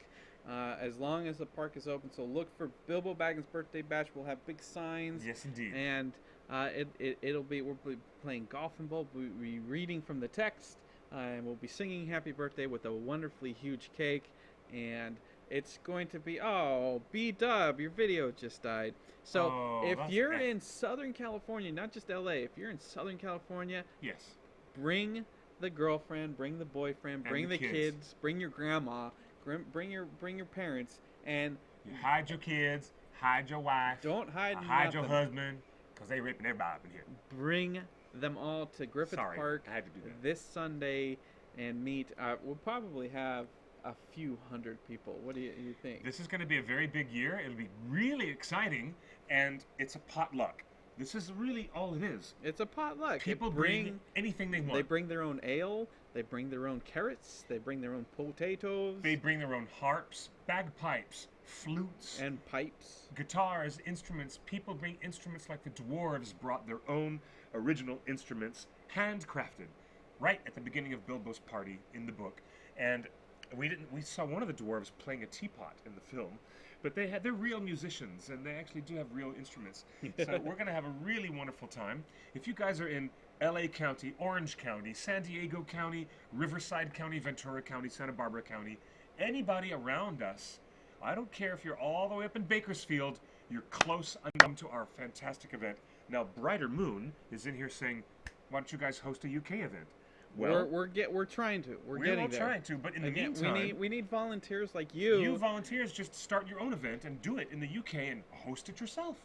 as long as the park is open. So look for Bilbo Baggins Birthday Bash. We'll have big signs. Yes, indeed. And we'll be playing golf and bowl. We'll be reading from the text, and we'll be singing Happy Birthday with a wonderfully huge cake. And it's going to be, oh, B-Dub, your video just died. So Oh, if that's you're F. in Southern California, not just LA, if you're in Southern California, Yes. bring the girlfriend, bring the boyfriend, And bring the the kids. kids, bring your grandma, bring your parents, and You hide your kids, hide your wife, don't hide hide your nothing. husband, because they raping everybody up in here. Bring them all to Griffith Sorry, Park I had to do that. this Sunday and meet. We'll probably have a few hundred people. What do you think? This is going to be a very big year. It'll be really exciting, and it's a potluck. This is really all it is. It's a potluck. People bring anything they want. They bring their own ale. They bring their own carrots. They bring their own potatoes. They bring their own harps, bagpipes, flutes, and pipes. guitars, instruments. People bring instruments like the dwarves brought their own original instruments, handcrafted, right at the beginning of Bilbo's party in the book. And we saw one of the dwarves playing a teapot in the film, but they're real musicians and they actually do have real instruments. So we're going to have a really wonderful time. If you guys are in LA County, Orange County, San Diego County, Riverside County, Ventura County, Santa Barbara County, anybody around us, I don't care if you're all the way up in Bakersfield, you're close enough to our fantastic event. Now, Brighter Moon is in here saying, why don't you guys host a UK event? Well, we're trying to. We're getting there. trying to, but in the Again, meantime, we need volunteers like you. you volunteers just start your own event and do it in the UK and host it yourself.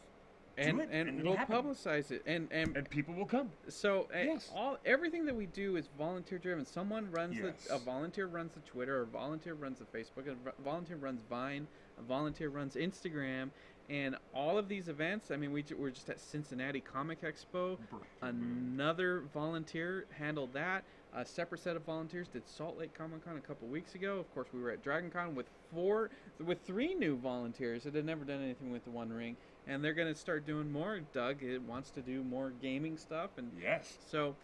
Do it, and it'll we'll happen. publicize it and people will come. so Yes. everything that we do is volunteer driven. Someone runs Yes. a volunteer runs the Twitter, a volunteer runs the Facebook, a volunteer runs Vine, a volunteer runs Instagram, and all of these events. I mean, we're just at Cincinnati Comic Expo. Another volunteer handled that. A separate set of volunteers did Salt Lake Comic Con a couple weeks ago. Of course, we were at Dragon Con with three new volunteers that had never done anything with the One Ring, and they're going to start doing more. Doug wants to do more gaming stuff, and Yes. so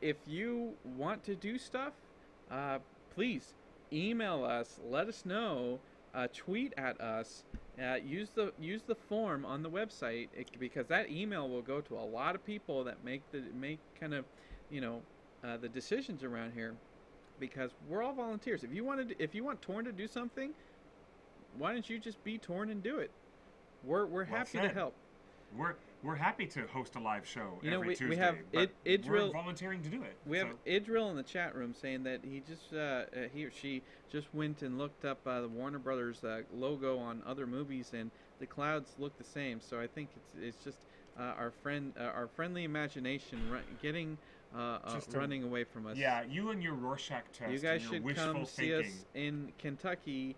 if you want to do stuff, please email us. Let us know. Tweet at us. Use the form on the website because that email will go to a lot of people that make kind of the decisions around here, because we're all volunteers. If you want Torn to do something, why don't you just be Torn and do it? We're happy to said. help. We're happy to host a live show every Tuesday. We have but Idril. we're volunteering to do it. We have so. Idril in the chat room saying that he or she just went and looked up the Warner Brothers logo on other movies, and the clouds look the same. So I think it's just our friendly imagination getting running away from us. Yeah, you and your Rorschach test. You guys and your should wishful come see thinking. us in Kentucky.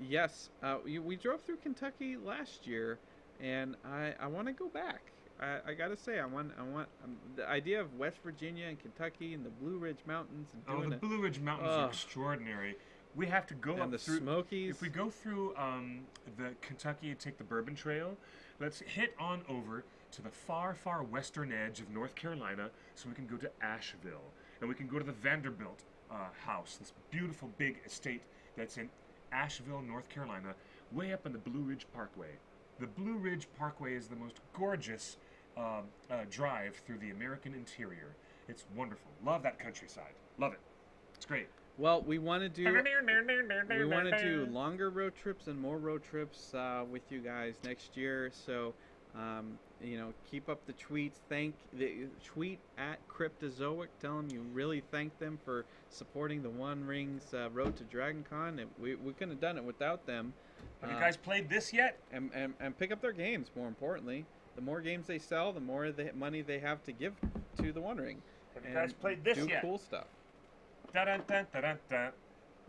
Yes, we drove through Kentucky last year, and I want to go back. I gotta say, I want the idea of West Virginia and Kentucky and the Blue Ridge Mountains and doing the Blue Ridge Mountains are extraordinary. We have to go and up the through Smokies. If we go through the Kentucky and take the Bourbon Trail, let's hit on over to the far, far western edge of North Carolina, so we can go to Asheville, and we can go to the Vanderbilt house, this beautiful big estate that's in Asheville, North Carolina, way up in the Blue Ridge Parkway. The Blue Ridge Parkway is the most gorgeous drive through the American interior. It's wonderful. Love that countryside. Love it. It's great. Well, we want to do longer road trips and more road trips with you guys next year. So, keep up the tweets. Tweet at Cryptozoic. Tell them you really thank them for supporting the One Ring's Road to Dragon Con. We couldn't have done it without them. Have you guys played this yet? And pick up their games. More importantly, the more games they sell, the more money they have to give to the One Ring. Have you guys played this do yet? Cool stuff. Da-dun-dun-dun-dun-dun.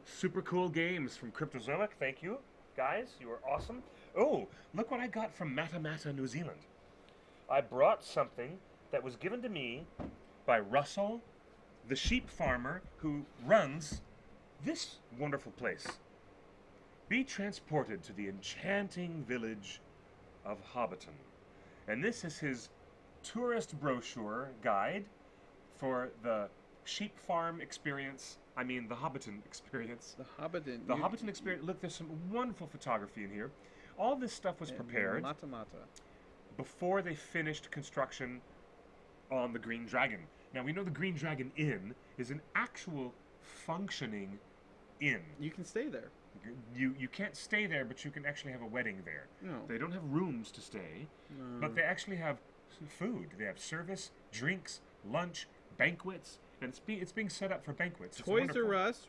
Super cool games from Cryptozoic. Thank you, guys. You are awesome. Oh, look what I got from Matamata, New Zealand. I brought something that was given to me by Russell, the sheep farmer who runs this wonderful place. Be transported to the enchanting village of Hobbiton. And this is his tourist brochure guide for the sheep farm experience. I mean, the Hobbiton experience. The Hobbiton. The Hobbiton experience. Look, there's some wonderful photography in here. All this stuff was prepared Mata. before they finished construction on the Green Dragon. Now, we know the Green Dragon Inn is an actual functioning inn. You can stay there. You can't stay there, but you can actually have a wedding there. No. They don't have rooms to stay, but they actually have food. They have service, drinks, lunch, banquets, and it's being set up for banquets. It's Toys wonderful. R Us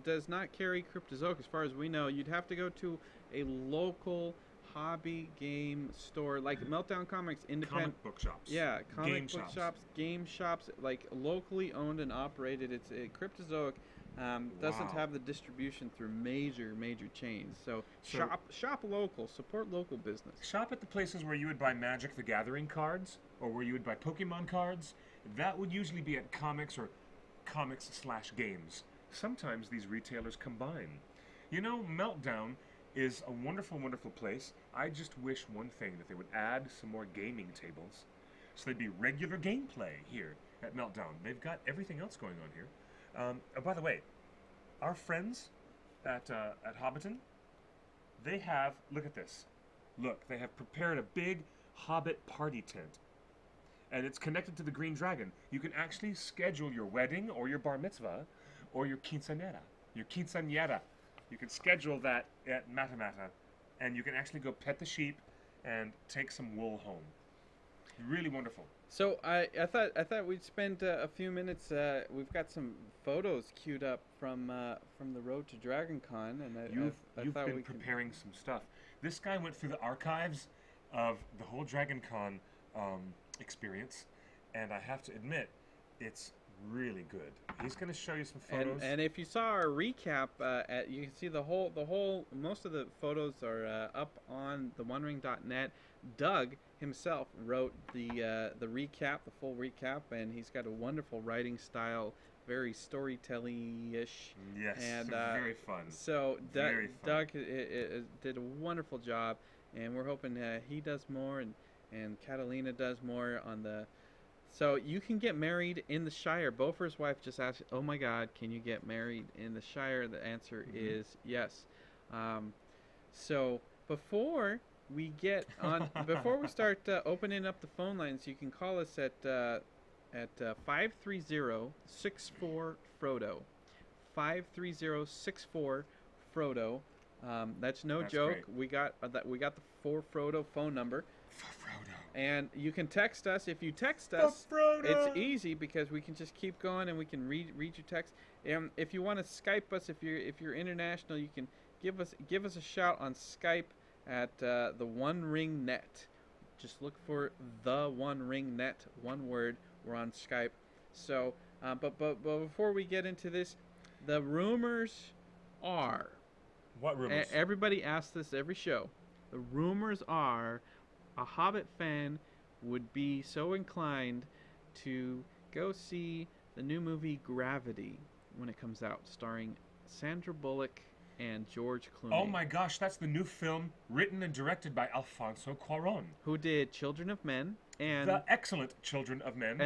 does not carry Cryptozoic as far as we know. You'd have to go to a local hobby game store like Meltdown Comics, independent Comic book shops. yeah, comic Game book shops. shops, game shops, like locally owned and operated. It's Cryptozoic doesn't Wow. have the distribution through major chains. So So- shop local, support local business. Shop at the places where you would buy Magic the Gathering cards, or where you would buy Pokemon cards. That would usually be at comics or comics/games. Sometimes these retailers combine. You know, Meltdown is a wonderful, wonderful place. I just wish one thing, that they would add some more gaming tables, so there'd be regular gameplay here at Meltdown. They've got everything else going on here. Oh, by the way, our friends at Hobbiton, they have, look at this. Look, they have prepared a big Hobbit party tent. And it's connected to the Green Dragon. You can actually schedule your wedding or your bar mitzvah or your quinceañera. Your quinceañera. You can schedule that at Matamata, and you can actually go pet the sheep and take some wool home. Really wonderful. So I thought we'd spend a few minutes. We've got some photos queued up from the road to Dragon Con, and You've thought been we could. preparing some stuff. This guy went through the archives of the whole Dragon Con experience, and I have to admit, it's really good. He's going to show you some photos. And if you saw our recap, you can see the whole most of the photos are up on theonering.net. Doug himself wrote the recap, the full recap, and he's got a wonderful writing style, very storytelling-ish. Yes, and very fun. So Very fun. Doug did a wonderful job, and we're hoping he does more and Catalina does more on the. So you can get married in the Shire. Beaufort's wife just asked, "Oh my God, can you get married in the Shire?" The answer is yes. So before we get on, before we start opening up the phone lines, you can call us at 530-64-FRODO. 530-64-FRODO. That's no That's joke. great. We got the For Frodo phone number. Frodo. And you can text us. If you text us, Frodo. it's easy because we can just keep going and we can read your text. If you want to Skype us, if you're international, you can give us a shout on Skype at the One Ring Net. Just look for the One Ring Net, one word. We're on Skype. So, but before we get into this, the rumors are. What rumors? Everybody asks this every show. The rumors are a Hobbit fan would be so inclined to go see the new movie Gravity when it comes out, starring Sandra Bullock and George Clooney. Oh my gosh, that's the new film written and directed by Alfonso Cuarón. Who did Children of Men and The excellent Children of Men.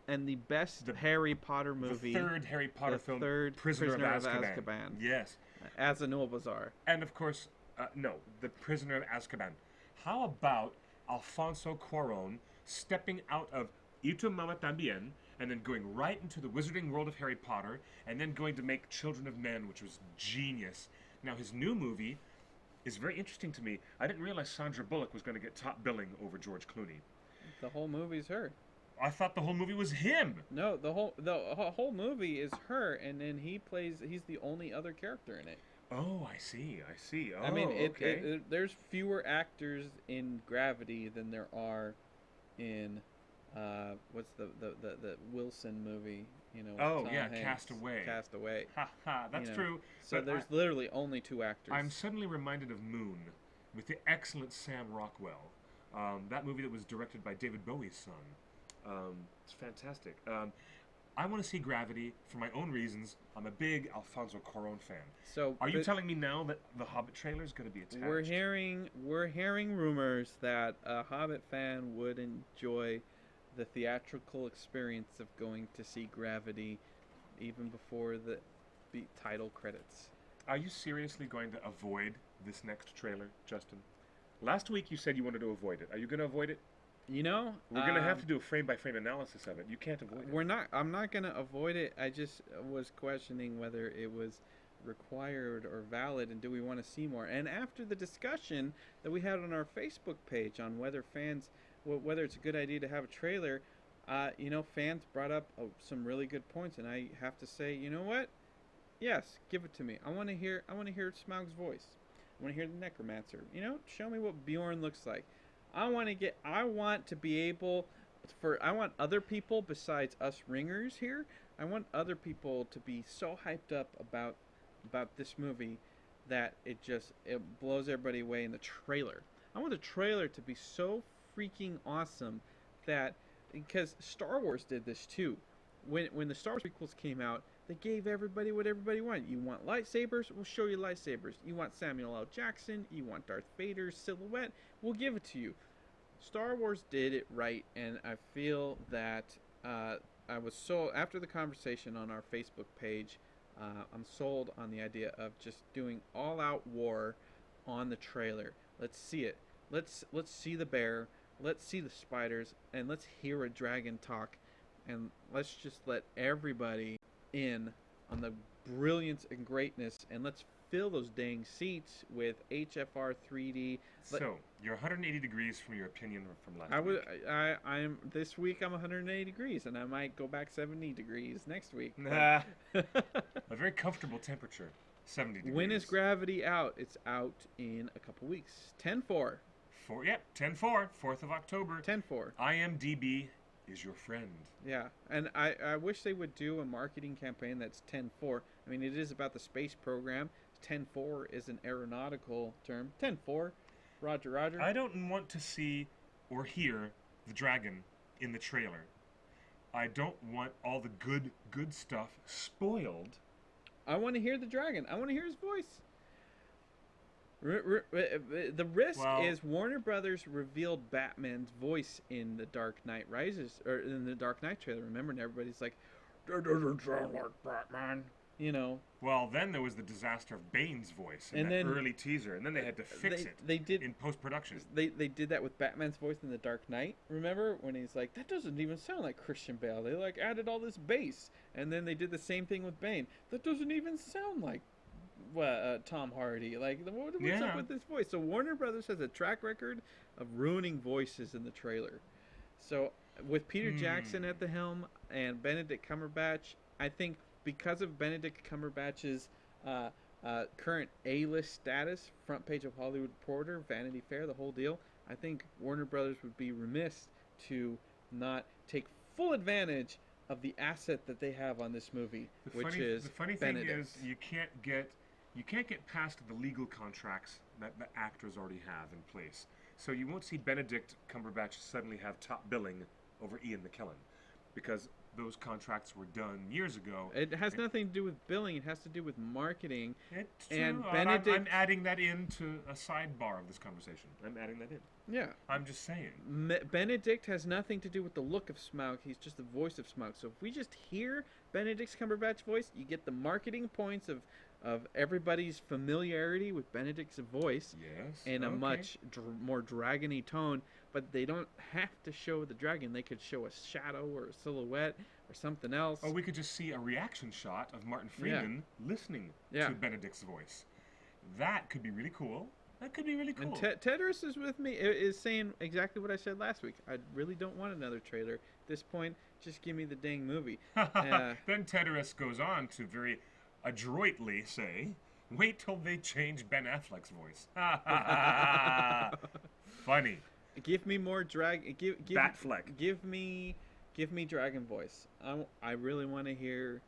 and the best Harry Potter movie, The third Harry Potter the film, third Prisoner of Azkaban. Azkaban. Yes. Azanul Bazaar. And of course, no, The Prisoner of Azkaban. How about Alfonso Cuarón stepping out of Y Tu Mamá También and then going right into the wizarding world of Harry Potter and then going to make Children of Men, which was genius. Now, his new movie is very interesting to me. I didn't realize Sandra Bullock was going to get top billing over George Clooney. The whole movie's her. I thought the whole movie was him. No, the whole movie is her, and then he's the only other character in it. Oh, I see. Oh, I mean, okay. there's fewer actors in Gravity than there are in what's the Wilson movie? You know. Oh, Tom yeah, Hanks, Castaway. Castaway. Ha ha, that's know. true. So But there's literally only two actors. I'm suddenly reminded of Moon with the excellent Sam Rockwell. That movie that was directed by David Bowie's son. It's fantastic. I want to see Gravity for my own reasons. I'm a big Alfonso Cuarón fan. So Are you telling me now that the Hobbit trailer is going to be attached? we're hearing rumors that a Hobbit fan would enjoy the theatrical experience of going to see Gravity even before the title credits. Are you seriously going to avoid this next trailer, Justin? Last week you said you wanted to avoid it. Are you going to avoid it? You know, We're going to have to do a frame-by-frame analysis of it. You can't avoid it. I'm not going to avoid it. I just was questioning whether it was required or valid, and do we want to see more? And after the discussion that we had on our Facebook page on whether whether it's a good idea to have a trailer, fans brought up some really good points, and I have to say, you know what? Yes, give it to me. I want to hear Smaug's voice. I want to hear the Necromancer. Show me what Bjorn looks like. I want to be able I want other people besides us ringers here. I want other people to be so hyped up about this movie that it blows everybody away in the trailer. I want the trailer to be so freaking awesome because Star Wars did this too. When the Star Wars prequels came out, they gave everybody what everybody wanted. You want lightsabers? We'll show you lightsabers. You want Samuel L. Jackson? You want Darth Vader's silhouette? We'll give it to you. Star Wars did it right, and I feel that I was sold after the conversation on our Facebook page. I'm sold on the idea of just doing all-out war on the trailer. Let's see it. Let's see the bear. Let's see the spiders, and let's hear a dragon talk, and let's just let everybody in on the brilliance and greatness, and let's fill those dang seats with HFR 3D. So you're 180 degrees from your opinion from last week. I'm this week. I'm 180 degrees, and I might go back 70 degrees next week. A very comfortable temperature, 70 degrees. When is Gravity out? It's out in a couple weeks. 10/4. 10/4, 4th of October. 10/4. IMDb is your friend. Yeah, and I wish they would do a marketing campaign that's 10/4. I mean, it is about the space program. 10/4 is an aeronautical term. 10/4. Roger, Roger. I don't want to see or hear the dragon in the trailer. I don't want all the good stuff spoiled. I want to hear the dragon. I want to hear his voice. The risk is Warner Brothers revealed Batman's voice in the Dark Knight Rises, or in the Dark Knight trailer. Remember, and everybody's like, "That doesn't sound like Batman," Well, then there was the disaster of Bane's voice in that early teaser, and then they had to fix it. They did in post-production. They did that with Batman's voice in the Dark Knight. Remember when he's like, "That doesn't even sound like Christian Bale." They added all this bass, and then they did the same thing with Bane. That doesn't even sound like Tom Hardy. What's up with this voice? So Warner Brothers has a track record of ruining voices in the trailer. So with Peter Jackson at the helm and Benedict Cumberbatch, I think because of Benedict Cumberbatch's current A-list status, front page of Hollywood Reporter, Vanity Fair, the whole deal, I think Warner Brothers would be remiss to not take full advantage of the asset that they have on this movie, the funny thing is you can't get past the legal contracts that the actors already have in place. So you won't see Benedict Cumberbatch suddenly have top billing over Ian McKellen, because those contracts were done years ago. It has nothing to do with billing. It has to do with marketing. It's and true. Benedict, I'm adding that into a sidebar of this conversation. I'm adding that in. Yeah. I'm just saying. Benedict has nothing to do with the look of Smaug. He's just the voice of Smaug. So if we just hear Benedict Cumberbatch's voice, you get the marketing points of everybody's familiarity with Benedict's voice in a much more dragony tone. But they don't have to show the dragon. They could show a shadow or a silhouette or something else. Or we could just see a reaction shot of Martin Freeman listening to Benedict's voice. That could be really cool. That could be really cool. And Tedros is with me, is saying exactly what I said last week. I really don't want another trailer. At this point, just give me the dang movie. Then Tedros goes on to very adroitly say, wait till they change Ben Affleck's voice. Funny. Give me more Batfleck. Give me dragon voice. I really want to hear.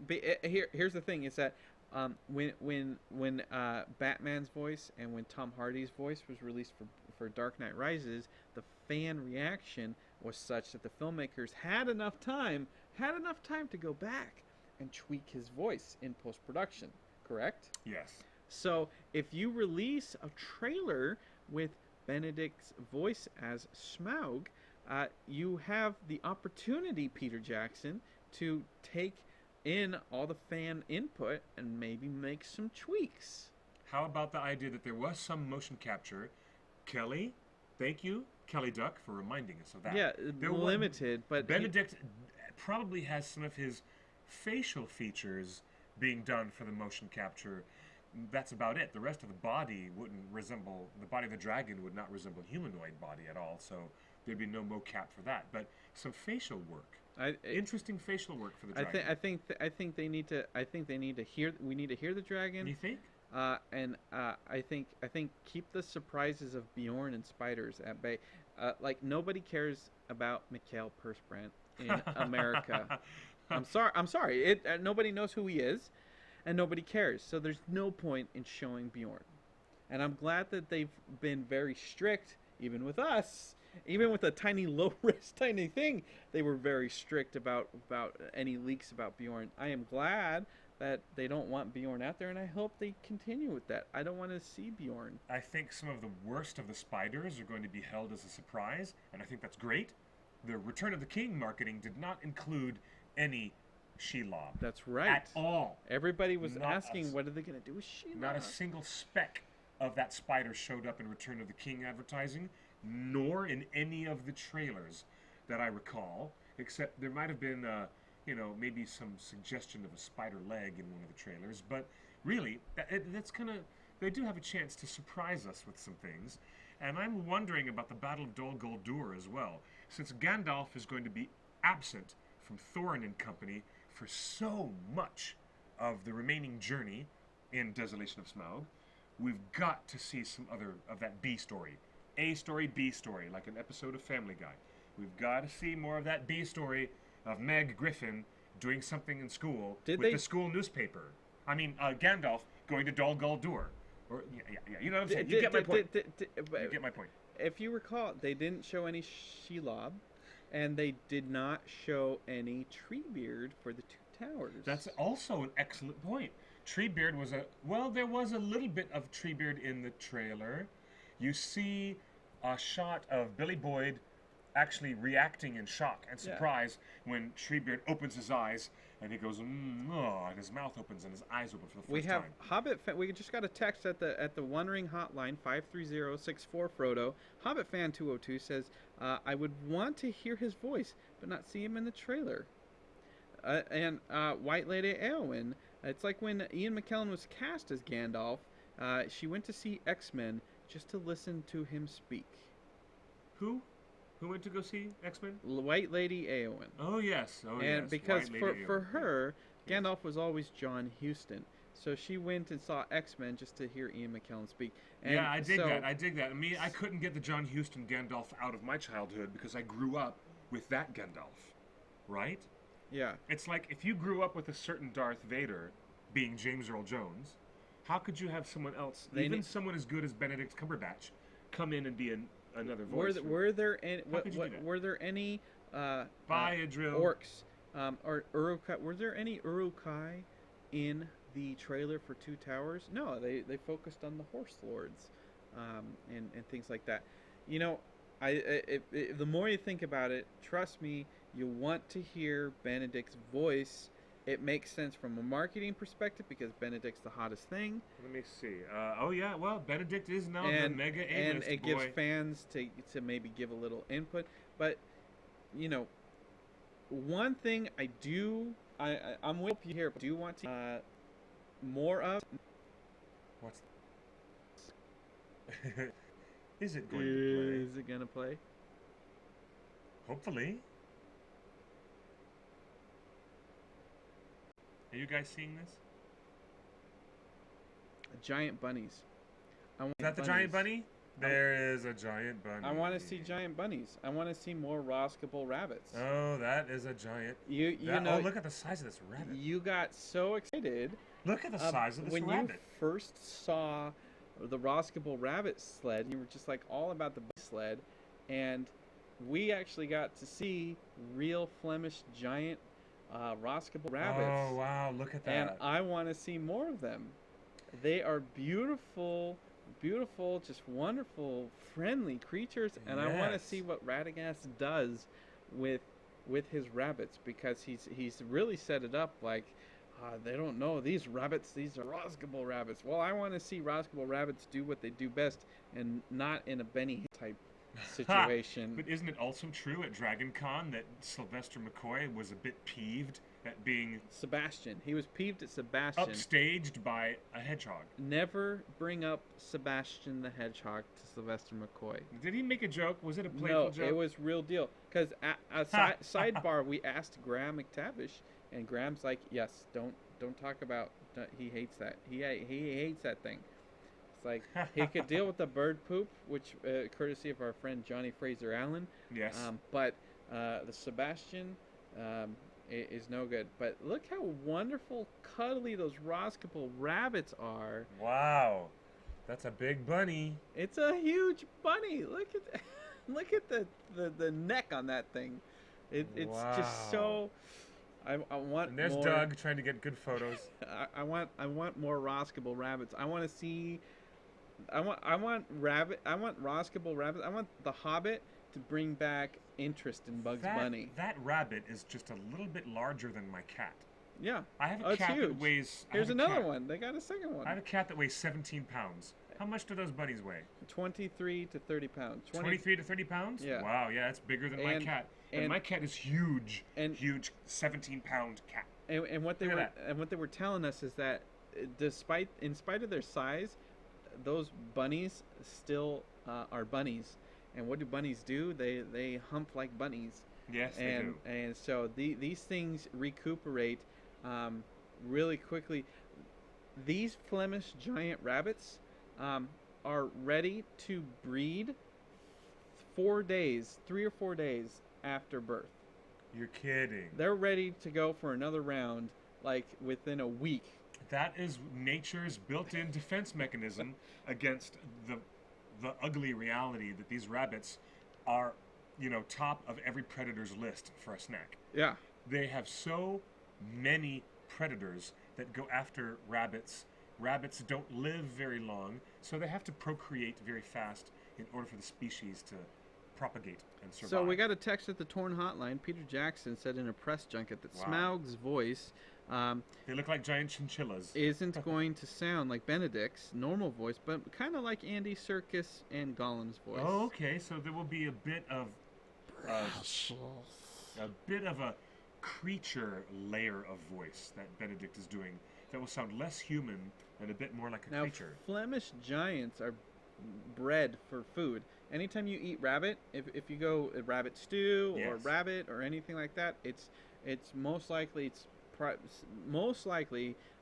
Here's the thing: is that when Batman's voice and when Tom Hardy's voice was released for Dark Knight Rises, the fan reaction was such that the filmmakers had enough time to go back and tweak his voice in post-production. Correct? Yes. So if you release a trailer with Benedict's voice as Smaug, you have the opportunity, Peter Jackson, to take in all the fan input and maybe make some tweaks. How about the idea that there was some motion capture? Kelly, thank you, Kelly Duck, for reminding us of that. Yeah, limited, but Benedict probably has some of his facial features being done for the motion capture. That's about it. The rest of the body wouldn't resemble, the body of the dragon would not resemble humanoid body at all, so there'd be no mocap for that. But some facial work. Interesting facial work for the dragon. I think they need to. I think they need to hear. We need to hear the dragon. You think? I think keep the surprises of Bjorn and spiders at bay. Like nobody cares about Mikhail Persbrandt in America. I'm sorry. Nobody knows who he is, and nobody cares. So there's no point in showing Bjorn. And I'm glad that they've been very strict, even with us. Even with a tiny low-risk tiny thing, they were very strict about any leaks about Bjorn. I am glad that they don't want Bjorn out there, and I hope they continue with that. I don't want to see Bjorn. I think some of the worst of the spiders are going to be held as a surprise, and I think that's great. The Return of the King marketing did not include any Shelob. That's right. At all. Everybody was asking, what are they going to do with Shelob? Not a single speck of that spider showed up in Return of the King advertising, nor in any of the trailers that I recall, except there might have been, maybe some suggestion of a spider leg in one of the trailers. But really, that's kind of, they do have a chance to surprise us with some things. And I'm wondering about the Battle of Dol Guldur as well, since Gandalf is going to be absent from Thorin and company for so much of the remaining journey in Desolation of Smaug. We've got to see some other of that B story. A story, B story, like an episode of Family Guy. We've got to see more of that B story of Meg Griffin doing something in school the school newspaper. I mean, Gandalf going to Dol Guldur. Or, yeah, you know what I'm saying? You get my point. You get my point. If you recall, they didn't show any Shelob, and they did not show any Treebeard for the Two Towers. That's also an excellent point. Treebeard was there was a little bit of Treebeard in the trailer. You see a shot of Billy Boyd actually reacting in shock and surprise when Treebeard opens his eyes and he goes, and his mouth opens and his eyes open for the first time. We have Hobbit fan. We just got a text at the OneRing hotline 53064 Frodo. Hobbit fan 202 says, "I would want to hear his voice, but not see him in the trailer." And White Lady Eowyn, it's like when Ian McKellen was cast as Gandalf. She went to see X-Men just to listen to him speak. Who? Who went to go see X-Men? White Lady Eowyn. Oh, yes. And because for her, Gandalf was always John Huston. So she went and saw X-Men just to hear Ian McKellen speak. And yeah, I dig that. I mean, I couldn't get the John Huston Gandalf out of my childhood because I grew up with that Gandalf, right? Yeah. It's like if you grew up with a certain Darth Vader being James Earl Jones, how could you have someone else, someone as good as Benedict Cumberbatch, come in and be another voice? Were there any Biadril orcs or Uruk-hai? Were there any Uruk-hai in the trailer for Two Towers? No, they focused on the Horse Lords and things like that. You know, the more you think about it, trust me, you want to hear Benedict's voice. It makes sense from a marketing perspective because Benedict's the hottest thing. Let me see. Benedict is now the mega A-list and it boy. gives fans to maybe give a little input. But, you know, one thing I'm with you here. I do want to more of. What's Is it going to play? Is it going to play? Hopefully. Are you guys seeing this? Giant bunnies. Is that the giant bunny? There is a giant bunny. I want to see giant bunnies. I want to see more Roskable rabbits. Oh, that is a giant. Look at the size of this rabbit. You got so excited. Look at the size of this rabbit. When you first saw the Roskable rabbit sled, you were just like all about the sled, and we actually got to see real Flemish giant Roskable rabbits. Oh, wow, look at that. And I want to see more of them. They are beautiful, just wonderful, friendly creatures, and I want to see what Radagast does with his rabbits, because he's really set it up like they don't know these rabbits, these are Roskable rabbits. Well, I want to see Roskable rabbits do what they do best and not in a Benny type situation. But isn't it also true at Dragon Con that Sylvester McCoy was a bit peeved at being Sebastian. He was peeved at Sebastian. upstaged by a hedgehog. Never bring up Sebastian the Hedgehog to Sylvester McCoy. Did he make a joke? Was it a playful joke? No, it was real deal. Because sidebar, we asked Graham McTavish, and Graham's like, yes, don't talk about. He hates that. He hates that thing. It's like he could deal with the bird poop, which courtesy of our friend Johnny Fraser Allen. Yes. But the Sebastian is no good. But look how wonderful, cuddly those Roscoe rabbits are. Wow, that's a big bunny. It's a huge bunny. Look at look at the neck on that thing. It's just so. I want. And there's more. Doug trying to get good photos. I want more Roscoe rabbits. I want to see. I want Roscoe rabbits. I want the Hobbit to bring back interest in Bugs Bunny. That rabbit is just a little bit larger than my cat. Yeah. I have a cat that weighs. Here's another one. They got a second one. I have a cat that weighs 17 pounds. How much do those bunnies weigh? 23 to 30 pounds. 23 to 30 pounds? Yeah. Wow, yeah, that's bigger than my cat. And my cat is huge. Huge 17-pound cat. And what they were telling us is that in spite of their size, those bunnies still are bunnies. And what do bunnies do? They hump like bunnies. Yes, they do. And so these things recuperate really quickly. These Flemish giant rabbits are ready to breed 3 or 4 days after birth. You're kidding. They're ready to go for another round, like within a week. That is nature's built-in defense mechanism against the ugly reality that these rabbits are, top of every predator's list for a snack. Yeah. They have so many predators that go after rabbits. Rabbits don't live very long, so they have to procreate very fast in order for the species to propagate and survive. So we got a text at the Torn Hotline. Peter Jackson said in a press junket that Smaug's voice they look like giant chinchillas. Isn't going to sound like Benedict's normal voice, but kind of like Andy Serkis and Gollum's voice. Oh, okay. So there will be a bit of a creature layer of voice that Benedict is doing that will sound less human and a bit more like a creature. Flemish giants are bred for food. Anytime you eat rabbit, if you go a rabbit stew or rabbit or anything like that, it's most likely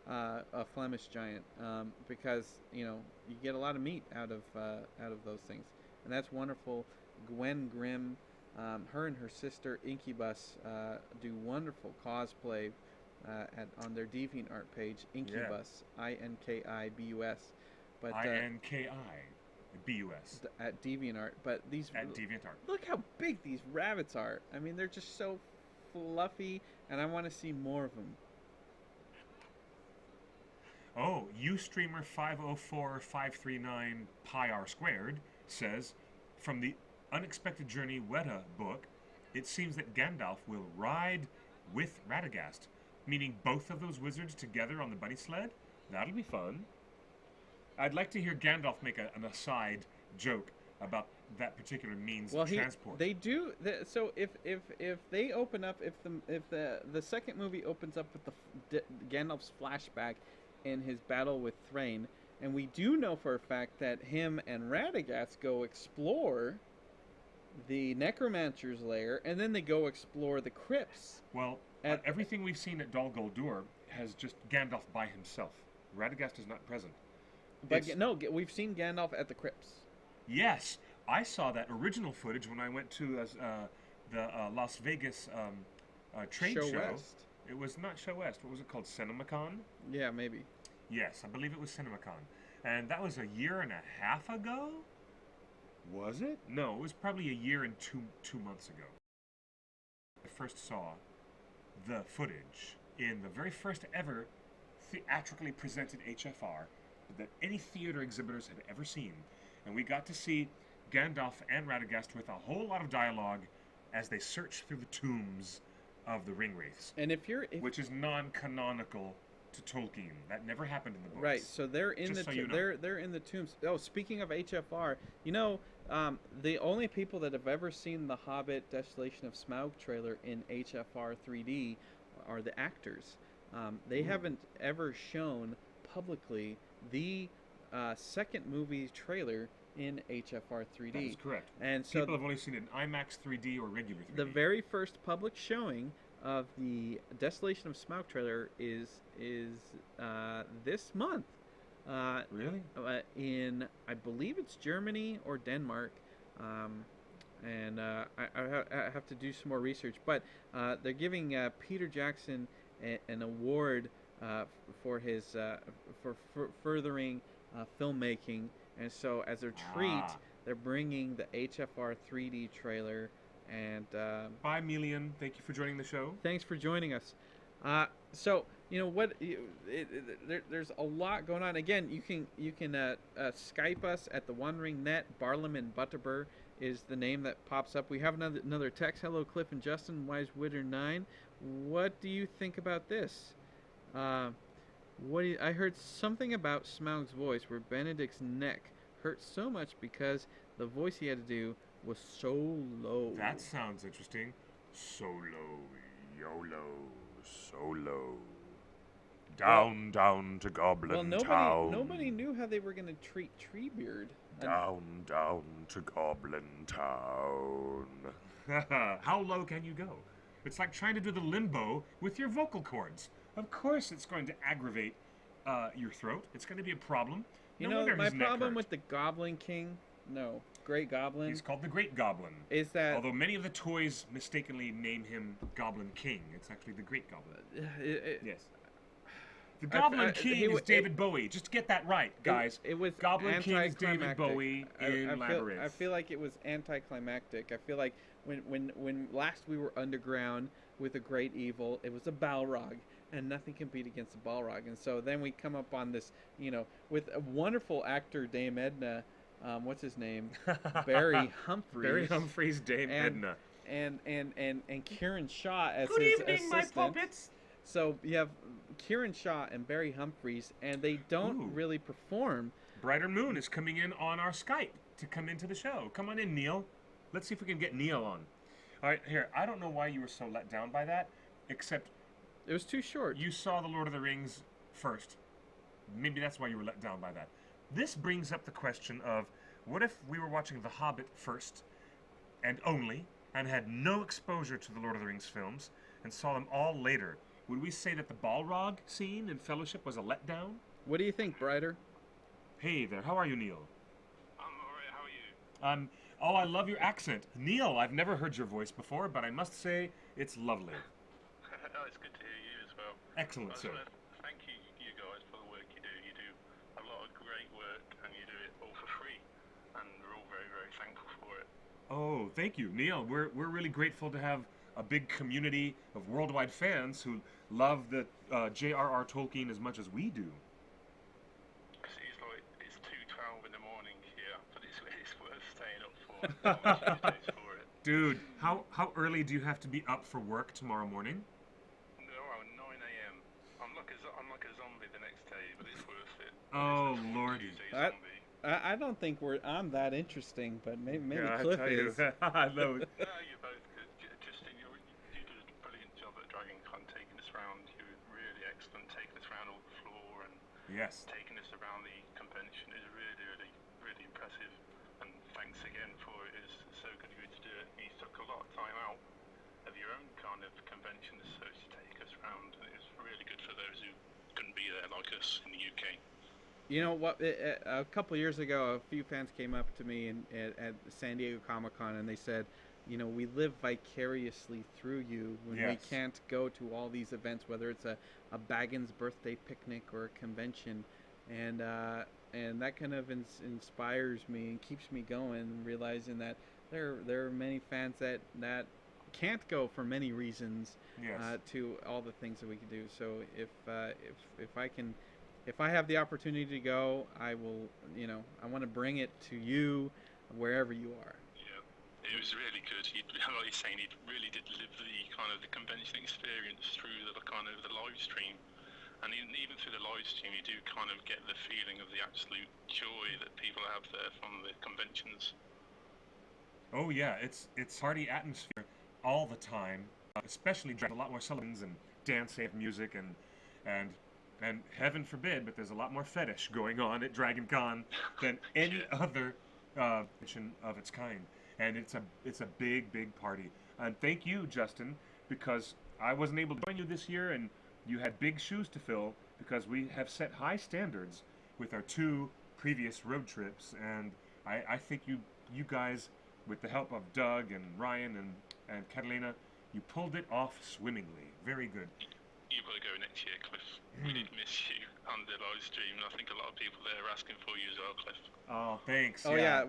a Flemish giant because you get a lot of meat out of those things, and that's wonderful. Gwen Grimm, her and her sister Incubus do wonderful cosplay on their DeviantArt page. Incubus, INKIBUS, but INKIBUS at DeviantArt. But these at DeviantArt. Look how big these rabbits are. I mean, they're just so fluffy, and I want to see more of them. Oh, Ustreamer 504539 pi r squared says, from the Unexpected Journey Weta book, it seems that Gandalf will ride with Radagast, meaning both of those wizards together on the bunny sled. That'll be fun. I'd like to hear Gandalf make an aside joke about that particular means of transport. They do. So if they open up, if the second movie opens up with Gandalf's flashback in his battle with Thrain, and we do know for a fact that him and Radagast go explore the Necromancer's lair, and then they go explore the crypts. Well, everything we've seen at Dol Guldur has just Gandalf by himself. Radagast is not present. But we've seen Gandalf at the crypts. Yes, I saw that original footage when I went to the Las Vegas trade show. West. It was not Show West. What was it called? CinemaCon? Yeah, maybe. Yes, I believe it was CinemaCon. And that was a year and a half ago? Was it? No, it was probably a year and two months ago. I first saw the footage in the very first ever theatrically presented HFR that any theater exhibitors had ever seen. And we got to see Gandalf and Radagast with a whole lot of dialogue as they search through the tombs of the Ringwraiths. And which is non-canonical to Tolkien. That never happened in the books. Right, so they're in they're in the tombs. Oh, speaking of HFR, the only people that have ever seen the Hobbit Desolation of Smaug trailer in HFR 3D are the actors. They Ooh. haven't ever shown publicly the second movie trailer in HFR That 3D. is correct. And so People have only seen it in IMAX 3D or regular 3D. the very first public showing of the Desolation of Smaug trailer is this month. Really? In, I believe it's Germany or Denmark, and I have to do some more research. But they're giving Peter Jackson an award for his for furthering filmmaking, and so as a treat, they're bringing the HFR 3D trailer. And Bye, Melian. Thank you for joining the show. thanks for joining us. So what? There's a lot going on. Again, you can Skype us at the OneRing Net. Barlam and Butterbur is the name that pops up. We have another text. Hello, Cliff and Justin. Wise Witter 9. What do you think about this? I heard something about Smaug's voice where Benedict's neck hurt so much because the voice he had to do was so low. That sounds interesting. So low, YOLO, so low. Down to Goblin Town. Nobody knew how they were going to treat Treebeard. Down to Goblin Town. How low can you go? It's like trying to do the limbo with your vocal cords. Of course it's going to aggravate your throat. It's going to be a problem. You No know, wonder my his neck problem hurt. with the Goblin King, Great Goblin, He's called the Great Goblin. is that Although many of the toys mistakenly name him Goblin King. It's actually the Great Goblin. Yes. The Goblin King is David Bowie. Just get that right, guys. It was Goblin King is David anticlimactic. Bowie in Labyrinth. I feel like it was anticlimactic. I feel like when last we were underground with a great evil, it was a Balrog, and nothing can beat against a Balrog. And so then we come up on this, with a wonderful actor, Dame Edna. What's his name? Barry Humphries. Barry Humphries, Dame Edna. And Kieran Shaw as Good his evening, my assistant. puppets. So you have Kieran Shaw and Barry Humphries, and they don't really perform. Brighter Moon is coming in on our Skype to come into the show. Come on in, Neil. Let's see if we can get Neil on. All right, here. I don't know why you were so let down by that, except It was too short. you saw The Lord of the Rings first. Maybe that's why you were let down by that. This brings up the question of, what if we were watching The Hobbit first and only, and had no exposure to the Lord of the Rings films, and saw them all later? Would we say that the Balrog scene in Fellowship was a letdown? What do you think, Brighter? Hey there, how are you, Neil? I'm alright, how are you? Oh, I love your accent. Neil, I've never heard your voice before, but I must say, it's lovely. Oh, it's good to hear you as well. Excellent, I just sir. want to thank you guys for the work you do. You do a lot of great work, and you do it all for free, and we're all very, very thankful for it. Oh, thank you, Neil. We're really grateful to have a big community of worldwide fans who love the J.R.R. Tolkien as much as we do. Seems like it's 2:12 in the morning here, but it's worth staying up for. How much you do for it? Dude, how early do you have to be up for work tomorrow morning? Around 9 a.m. I'm like a zombie the next day, but it's worth it. Oh, It's the Lordy. Tuesday That- zombie. I don't think I'm that interesting, but maybe Yeah, I Cliff tell you. is. I know. No, you're both good. Justin, you did a brilliant job at Dragon Con, taking us around. You were really excellent, taking us around all the floor and Yes. taking us around the convention is really, really, really impressive. And thanks again for it. It's so good of you to do it. You took a lot of time out of your own kind of convention as such to take us around, and it was really good for those who couldn't be there like us in the UK. You know what? A couple years ago, a few fans came up to me at San Diego Comic-Con, and they said, we live vicariously through you when we Yes. can't go to all these events, whether it's a Baggins birthday picnic or a convention, and that kind of inspires me and keeps me going, realizing that there are many fans that can't go for many reasons Yes. to all the things that we can do. So if I have the opportunity to go, I will, I want to bring it to you wherever you are. Yeah, it was really good. Like you're saying, he really did live the convention experience through the kind of the live stream, and even through the live stream, you do kind of get the feeling of the absolute joy that people have there from the conventions. Oh yeah, it's hearty atmosphere all the time. Especially a lot more celebrations and dancing music and and heaven forbid, but there's a lot more fetish going on at Dragon Con than any other convention of its kind. And it's a big party. And thank you, Justin, because I wasn't able to join you this year, and you had big shoes to fill because we have set high standards with our 2 previous road trips, and I think you guys, with the help of Doug and Ryan and Catalina, you pulled it off swimmingly. Very good. You've got to go next year, Cliff. We did miss you on the live stream. I think a lot of people there are asking for you as well, Cliff. Oh, thanks. Oh yeah,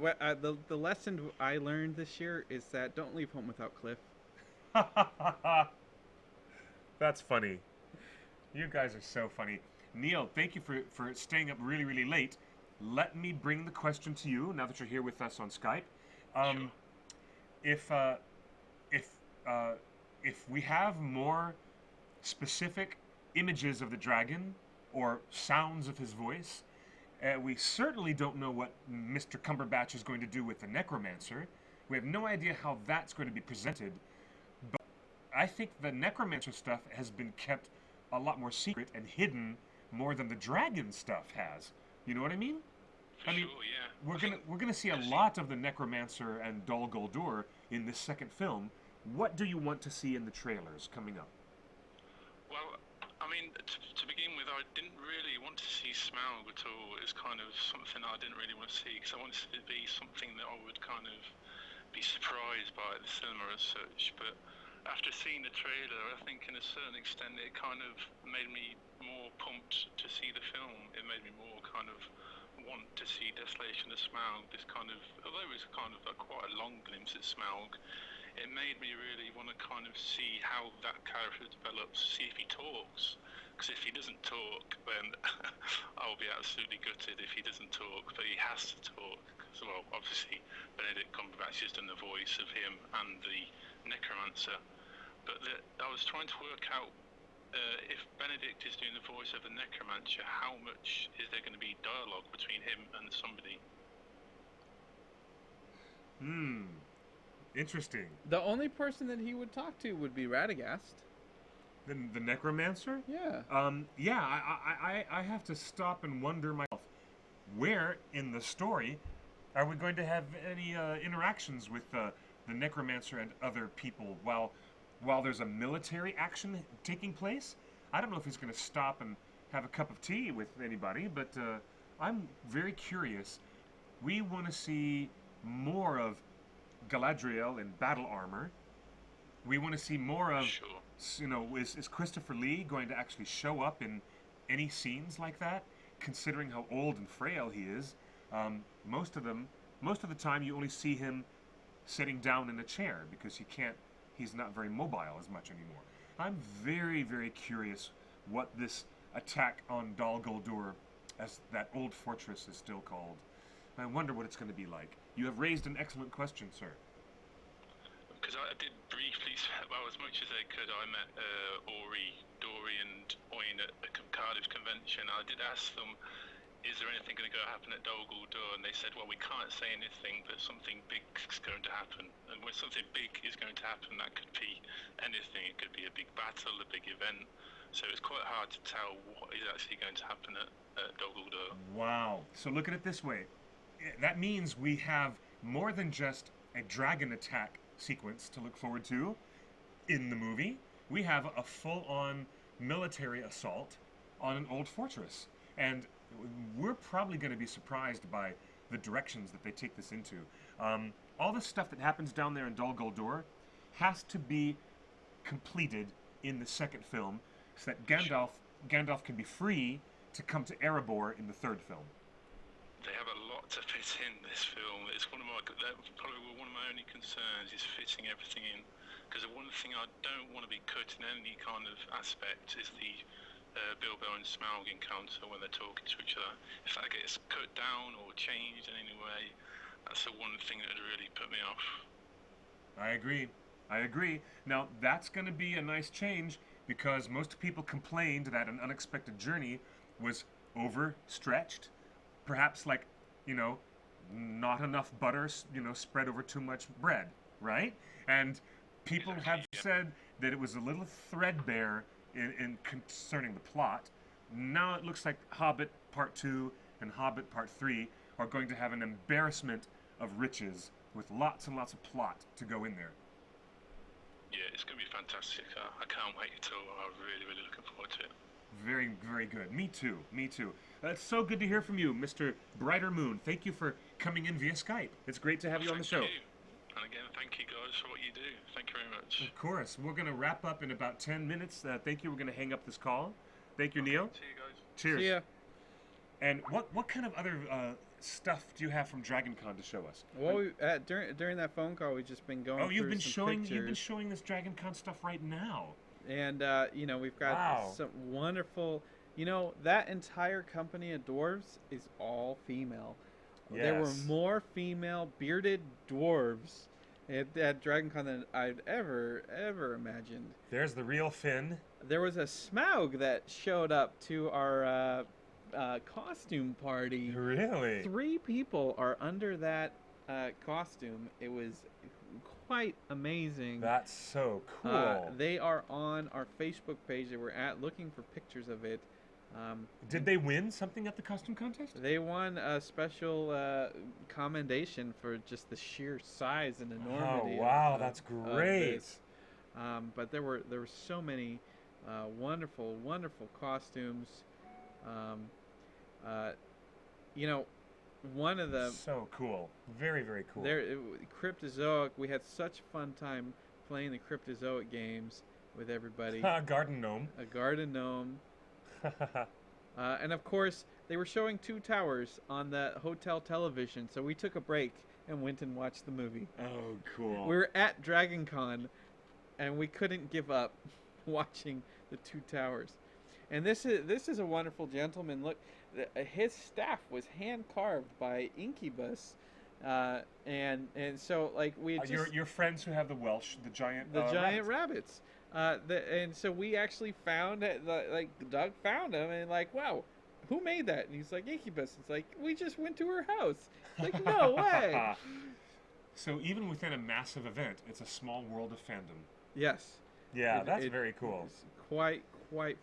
the lesson I learned this year is that don't leave home without Cliff. That's funny. You guys are so funny. Neil, thank you for staying up really late. Let me bring the question to you now that you're here with us on Skype. Sure. If we have more specific images of the dragon or sounds of his voice, we certainly don't know what Mr. Cumberbatch is going to do with the necromancer. We have no idea how that's going to be presented. But I think the necromancer stuff has been kept a lot more secret and hidden more than the dragon stuff has. You know what I mean? For sure, yeah. We're gonna see a lot of the necromancer and Dol Guldur in this second film. What do you want to see in the trailers coming up? Well, I mean, to begin with, I didn't really want to see Smaug at all. It was kind of something I didn't really want to see, because I wanted it to be something that I would kind of be surprised by at the cinema as such. But after seeing the trailer, I think in a certain extent it kind of made me more pumped to see the film. It made me more kind of want to see Desolation of Smaug. This kind of, although it was kind of quite a long glimpse at Smaug, it made me really want to kind of see how that character develops, see if he talks. Because if he doesn't talk, then I'll be absolutely gutted if he doesn't talk. But he has to talk. Because, well, obviously, Benedict Cumberbatch has done the voice of him and the necromancer. But I was trying to work out if Benedict is doing the voice of the necromancer, how much is there going to be dialogue between him and somebody? Interesting. The only person that he would talk to would be Radagast. The necromancer? Yeah. I have to stop and wonder myself, where in the story are we going to have any interactions with the necromancer and other people while there's a military action taking place? I don't know if he's going to stop and have a cup of tea with anybody, but I'm very curious. We want to see more of Galadriel in battle armor. We want to see more of, Sure. you know, is Christopher Lee going to actually show up in any scenes like that, considering how old and frail he is? Most of the time you only see him sitting down in a chair because he's not very mobile as much anymore. I'm very curious what this attack on Dol Guldur, as that old fortress is still called. I wonder what it's going to be like. You have raised an excellent question, sir. Because I did briefly, well, as much as I could, I met Ori, Dory and Oin at the Cardiff convention. I did ask them, is there anything going to go happen at Dol Guldur? And they said, well, we can't say anything, but something big is going to happen. And when something big is going to happen, that could be anything. It could be a big battle, a big event. So it's quite hard to tell what is actually going to happen at Dol Guldur. Wow. So look at it this way. That means we have more than just a dragon attack sequence to look forward to in the movie. We have a full-on military assault on an old fortress. And we're probably going to be surprised by the directions that they take this into. All the stuff that happens down there in Dol Guldur has to be completed in the second film so that Gandalf can be free to come to Erebor in the third film. They have a lot to fit in this film. It's probably one of my only concerns is fitting everything in. Because the one thing I don't want to be cut in any kind of aspect is the Bilbo and Smaug encounter when they're talking to each other. If that gets cut down or changed in any way, that's the one thing that would really put me off. I agree. Now, that's going to be a nice change because most people complained that An Unexpected Journey was overstretched. Perhaps not enough butter, spread over too much bread, right? And people have said that it was a little threadbare in concerning the plot. Now it looks like Hobbit Part 2 and Hobbit Part 3 are going to have an embarrassment of riches with lots and lots of plot to go in there. Yeah, it's going to be fantastic. I can't wait at all. I'm really, really looking forward to it. Very, very good. Me too. Me too. It's so good to hear from you, Mr. Brighter Moon. Thank you for coming in via Skype. It's great to have you on the show. Thank you. And again, thank you guys for what you do. Thank you very much. Of course. We're going to wrap up in about 10 minutes. Thank you. We're going to hang up this call. Thank you, Neil. See you guys. Cheers. See ya. And what kind of other stuff do you have from Dragon Con to show us? Well, during that phone call, we've just been going. Oh, you've through been some showing pictures. this Dragon Con stuff right now. And we've got Wow. some wonderful. That entire company of dwarves is all female. There were Yes. more female bearded dwarves at Dragon Con than I'd ever imagined. There's the real Finn. There was a Smaug that showed up to our costume party. Really? 3 people are under that costume. It was quite amazing. That's so cool. They are on our Facebook page that we're at, looking for pictures of it. Did they win something at the costume contest? They won a special commendation for just the sheer size and enormity. Oh wow, of that's of great. this. But there were so many wonderful costumes. One of the So cool. Very, very cool. Cryptozoic. We had such a fun time playing the Cryptozoic games with everybody. Garden gnome. A garden gnome. And of course, they were showing 2 towers on the hotel television, so we took a break and went and watched the movie. Oh, cool. We were at Dragon Con, and we couldn't give up watching the 2 towers. And this is a wonderful gentleman. Look, his staff was hand carved by Incubus, and so like we had just your friends who have the Welsh, the giant rabbits. And so we actually found it, like Doug found him, and like, wow, who made that? And he's like, Incubus. It's like, we just went to her house. It's like, no way. So even within a massive event, it's a small world of fandom. Yes. Yeah, that's very cool. It's quite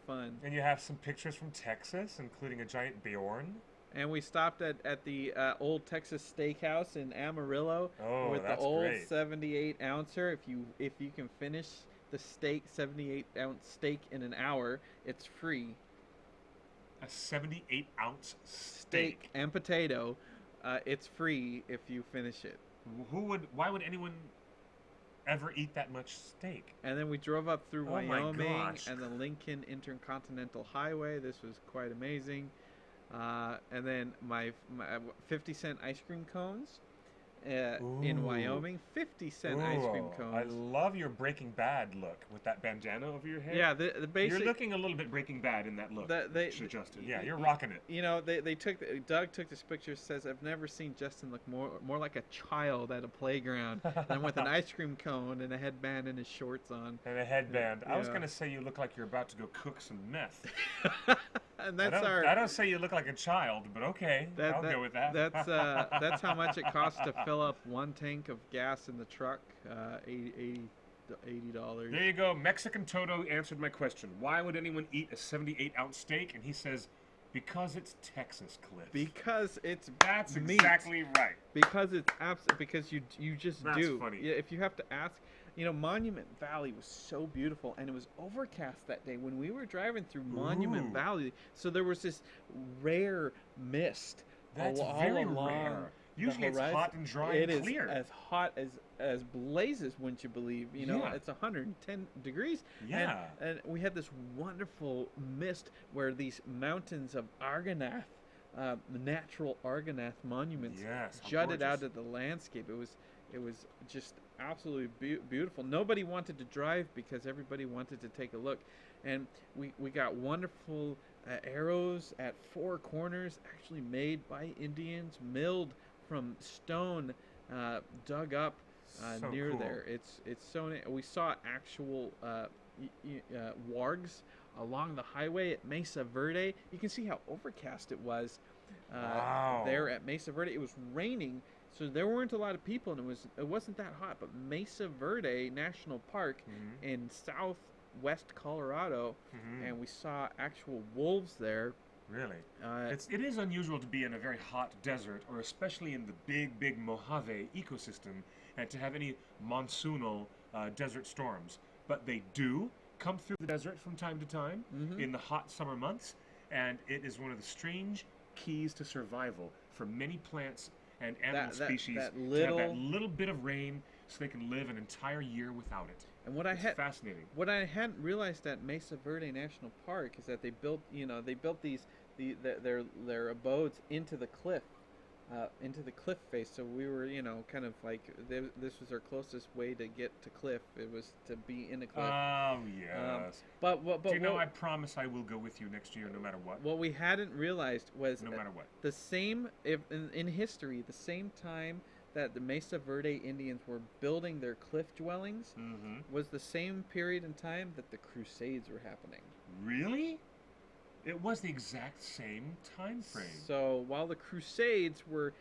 fun. And you have some pictures from Texas, including a giant Bjorn. And we stopped at the old Texas Steakhouse in Amarillo with the that's old great. 78 ouncer. If you can finish the steak, 78-ounce steak in an hour, it's free. A 78-ounce steak. And potato, it's free if you finish it. Why would anyone ever eat that much steak? And then we drove up through Oh my Wyoming gosh. and the Lincoln Intercontinental Highway. This was quite amazing. And then my 50-cent ice cream cones in Ooh. Wyoming. 50-cent ice cream Ooh, cones. I love your Breaking Bad look with that bandana over your head. Yeah, the basic. You're looking a little bit Breaking Bad in that look. Justin. Yeah, you're rocking it. Doug took this picture, says, I've never seen Justin look more like a child at a playground than with an ice cream cone and a headband and his shorts on. And a headband. I was Yeah. going to say you look like you're about to go cook some meth. And that's I don't say you look like a child, but okay. I'll go with that. That's how much it costs to fill up 1 tank of gas in the truck, $80. There you go. Mexican Toto answered my question. Why would anyone eat a 78-ounce steak? And he says, because it's Texas, Cliff. Because it's That's meat. exactly right. Because it's because you just That's do. funny. Yeah, if you have to ask, Monument Valley was so beautiful, and it was overcast that day when we were driving through Monument Ooh. Valley. So there was this rare mist That's all very along rare. the Usually it's horizon. hot and dry It and is clear. as hot as blazes, wouldn't you believe? Yeah. It's 110 degrees. Yeah. And we had this wonderful mist where these mountains of Argonath, natural Argonath monuments, Yes, how jutted out gorgeous. of the landscape. It was just absolutely beautiful. Nobody wanted to drive because everybody wanted to take a look. And we got wonderful arrows at 4 corners, actually made by Indians, milled from stone, dug up So near cool. there. It's so neat. We saw actual wargs along the highway at Mesa Verde. You can see how overcast it was Wow. there at Mesa Verde. It was raining, so there weren't a lot of people, and it wasn't that hot. But Mesa Verde National Park Mhm. in West Colorado, and we saw actual wolves there. Really? It is unusual to be in a very hot desert, or especially in the big Mojave ecosystem, and to have any monsoonal desert storms. But they do come through the desert from time to time in the hot summer months, and it is one of the strange keys to survival for many plants and animal species to have that little bit of rain so they can live an entire year without it. And it's fascinating. What I hadn't realized at Mesa Verde National Park is that they built their abodes into the cliff face. So we were, kind of like this was our closest way to get to cliff. It was to be in a cliff. Oh yes. But I promise I will go with you next year, no matter what. What we hadn't realized was no matter what. The same in history, the same time that the Mesa Verde Indians were building their cliff dwellings was the same period in time that the Crusades were happening. Really? It was the exact same time frame. So while the Crusades were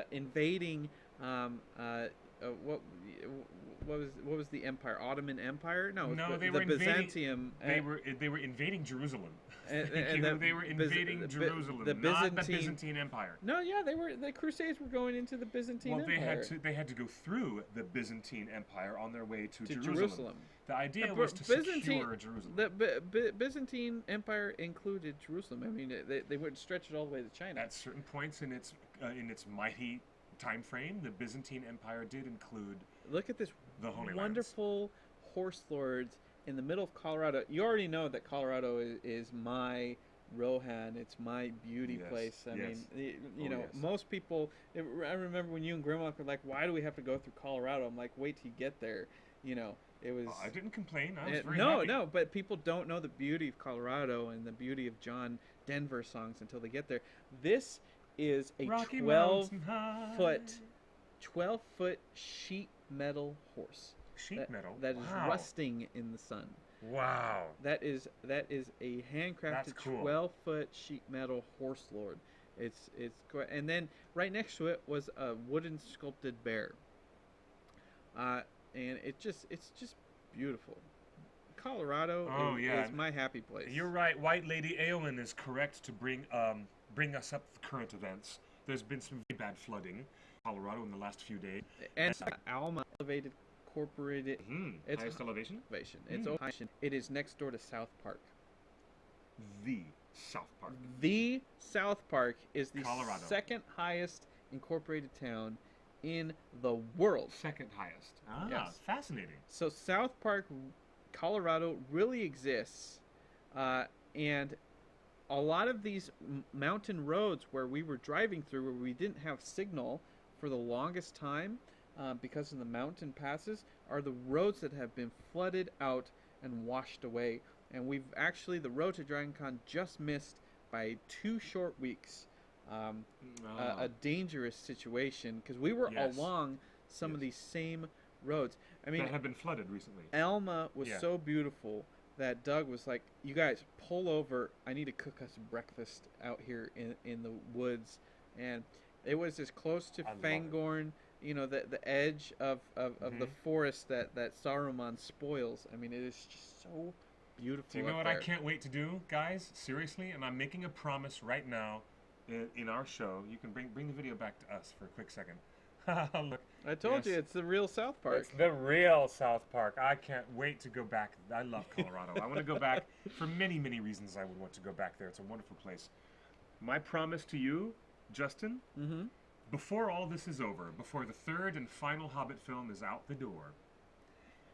invading, what was the empire? Ottoman Empire? No, they were Byzantium. They were invading Jerusalem. And they were invading Jerusalem, not the Byzantine Empire. No, yeah, the Crusades were going into the Byzantine Empire. They had to go through the Byzantine Empire on their way to Jerusalem. The idea was to secure Jerusalem. The Byzantine Empire included Jerusalem. I mean, they would stretch it all the way to China. At certain points in its mighty time frame, the Byzantine Empire did include. Look at this the wonderful horse lords in the middle of Colorado. You already know that Colorado is my Rohan. It's my beauty place. I mean, most people. I remember when you and Grandma were like, "Why do we have to go through Colorado?" I'm like, "Wait till you get there." It was. I didn't complain. I was very happy. No, but people don't know the beauty of Colorado and the beauty of John Denver songs until they get there. This is a 12-foot sheet metal horse. Sheet metal? That is rusting in the sun. Wow. That is a handcrafted 12-foot sheet metal horse lord. It's and then right next to it was a wooden sculpted bear. And it's just beautiful. Colorado is my happy place. You're right. White Lady Eowyn is correct to bring us up to current events. There's been some very bad flooding in Colorado in the last few days. And Alma Elevated Incorporated. It's highest elevation? It's it is next door to South Park. The South Park. The South Park is the Colorado. second highest incorporated town in the world. Second highest. Yes. Fascinating. So South Park, Colorado really exists, and a lot of these mountain roads where we were driving through, where we didn't have signal for the longest time because of the mountain passes, are the roads that have been flooded out and washed away. And the road to Dragon Con just missed by 2 short weeks. A dangerous situation because we were along some of these same roads. I mean, that have been flooded recently. Alma was so beautiful that Doug was like, "You guys pull over. I need to cook us breakfast out here in the woods." And it was as close to Fangorn, the edge of the forest that Saruman spoils. I mean, it is just so beautiful. Do you know what I can't wait to do, guys? Seriously, and I'm making a promise right now. In our show, you can bring the video back to us for a quick second. Look, I told you, it's the real South Park. It's the real South Park. I can't wait to go back. I love Colorado. I want to go back for many, many reasons. I would want to go back there. It's a wonderful place. My promise to you, Justin, before all this is over, before the third and final Hobbit film is out the door,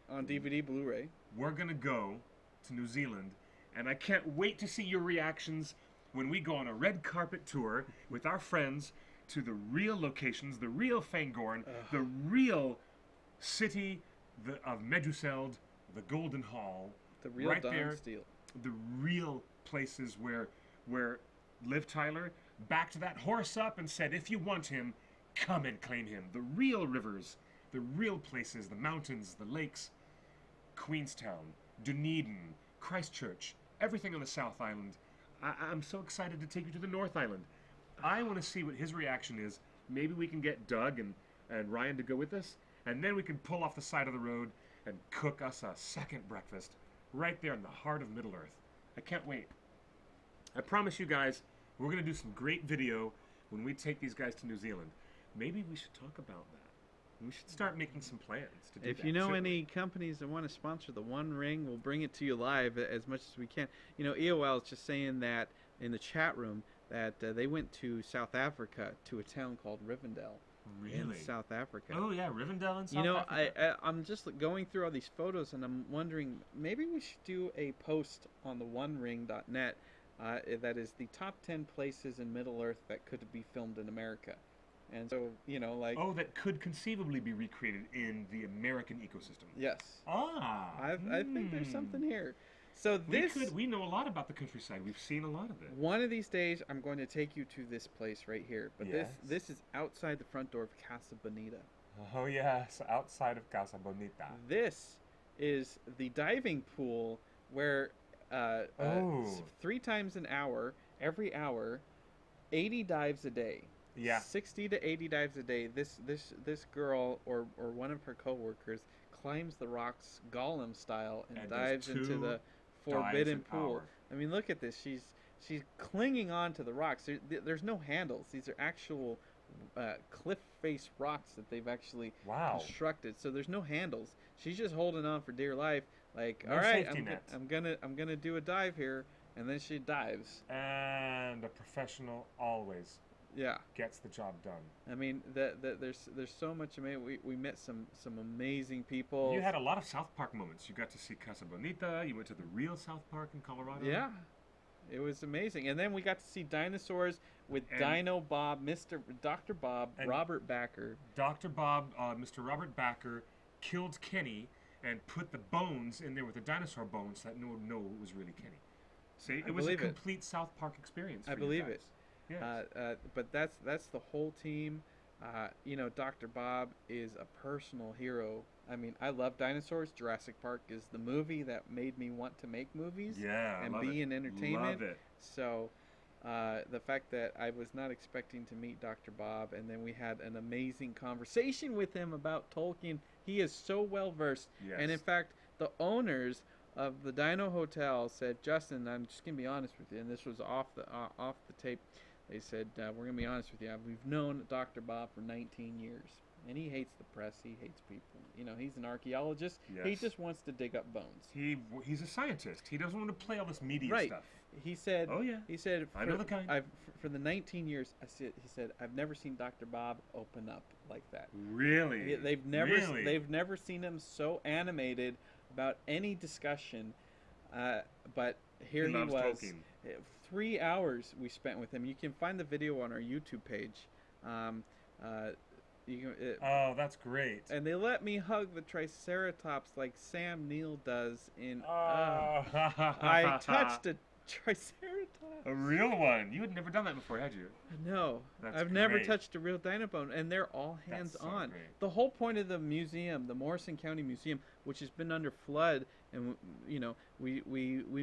on DVD, Blu-ray, we're gonna go to New Zealand, and I can't wait to see your reactions when we go on a red carpet tour with our friends to the real locations, the real Fangorn, the real city of Meduseld, the Golden Hall, the real right Dawn there, Steel, the real places where Liv Tyler backed that horse up and said, "If you want him, come and claim him." The real rivers, the real places, the mountains, the lakes, Queenstown, Dunedin, Christchurch, everything on the South Island. I'm so excited to take you to the North Island. I want to see what his reaction is. Maybe we can get Doug and Ryan to go with us, and then we can pull off the side of the road and cook us a second breakfast right there in the heart of Middle Earth. I can't wait. I promise you guys, we're going to do some great video when we take these guys to New Zealand. Maybe we should talk about that. We should start making some plans to do that. If you know shouldn't we? any companies that want to sponsor the One Ring, we'll bring it to you live as much as we can. You know, EOL is just saying that in the chat room that they went to South Africa to a town called Rivendell. Really? In South Africa. Oh yeah, Rivendell in South You know, Africa. I'm just going through all these photos and I'm wondering maybe we should do a post on the OneRing.net that is the top 10 places in Middle Earth that could be filmed in America. And so, you know, like... Oh, that could conceivably be recreated in the American ecosystem. Yes. Ah. I think there's something here. So We know a lot about the countryside. We've seen a lot of it. One of these days, I'm going to take you to this place right here. But Yes. this is outside the front door of Casa Bonita. Oh yes, outside of Casa Bonita. This is the diving pool where 3 times an hour, every hour, 80 dives a day. Yeah. 60 to 80 dives a day. This girl or one of her coworkers climbs the rocks Gollum style and does dives into 2 the forbidden dives an pool. hour. I mean, look at this. She's clinging on to the rocks. There's no handles. These are actual cliff face rocks that they've actually Wow. constructed. So there's no handles. She's just holding on for dear life. Like, No all right, safety net. I'm gonna do a dive here, and then she dives. And a professional always Yeah. gets the job done. I mean, there's so much amazing. We met some amazing people. You had a lot of South Park moments. You got to see Casa Bonita. You went to the real South Park in Colorado. Yeah, it was amazing. And then we got to see dinosaurs with And- Dino Bob, Dr. Bob, And- Robert Backer. Dr. Bob, Mr. Robert Backer, killed Kenny and put the bones in there with the dinosaur bones so that no one would know it was really Kenny. See, I it was a believe it. complete South Park experience. I for you believe guys. it. Yes. But that's the whole team. You know, Dr. Bob is a personal hero. I mean, I love dinosaurs. Jurassic Park is the movie that made me want to make movies Yeah, and love be it. in entertainment. Love it. So, the fact that I was not expecting to meet Dr. Bob, and then we had an amazing conversation with him about Tolkien. He is so well versed, Yes. and in fact, the owners of the Dino Hotel said, "Justin, I'm just gonna be honest with you," and this was off the tape. They said, "We're gonna be honest with you. We've known Dr. Bob for 19 years, and he hates the press. He hates people. You know, he's an archaeologist. He Yes. just wants to dig up bones." He's a scientist. He doesn't want to play all this media Right. stuff. He said, Oh yeah. He said, I know the kind. For the 19 years, he said, I've never seen Dr. Bob open up like that. Really? They've never Really? they've never seen him so animated about any discussion. But here He he loves was. Tolkien. 3 hours we spent with him. You can find the video on our YouTube page. You can, Oh, that's great. and they let me hug the Triceratops like Sam Neill does in. Oh. I touched a Triceratops. A real one. You had never done that before, had you? No, That's I've never great. touched a real dino bone, and they're all That's hands so on. great. The whole point of the museum, the Morrison County Museum, which has been under flood, and you know, we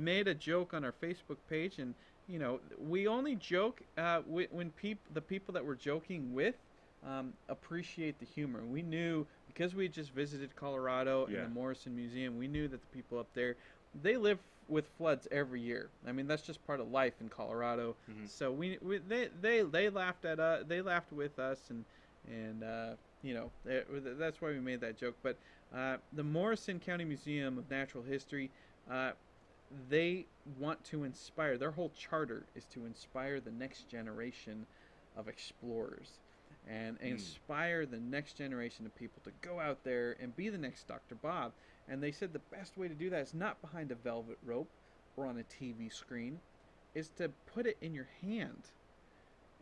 made a joke on our Facebook page, and you know, we only joke when the people that we're joking with appreciate the humor. We knew because we had just visited Colorado and Yeah. the Morrison Museum, we knew that the people up there, they live with floods every year. I mean, that's just part of life in Colorado. Mhm. So they laughed at us, they laughed with us, and you know, that's why we made that joke. But the Morrison County Museum of Natural History, they want to inspire. Their whole charter is to inspire the next generation of explorers. And inspire the next generation of people to go out there and be the next Dr. Bob. And they said the best way to do that is not behind a velvet rope or on a TV screen, is to put it in your hand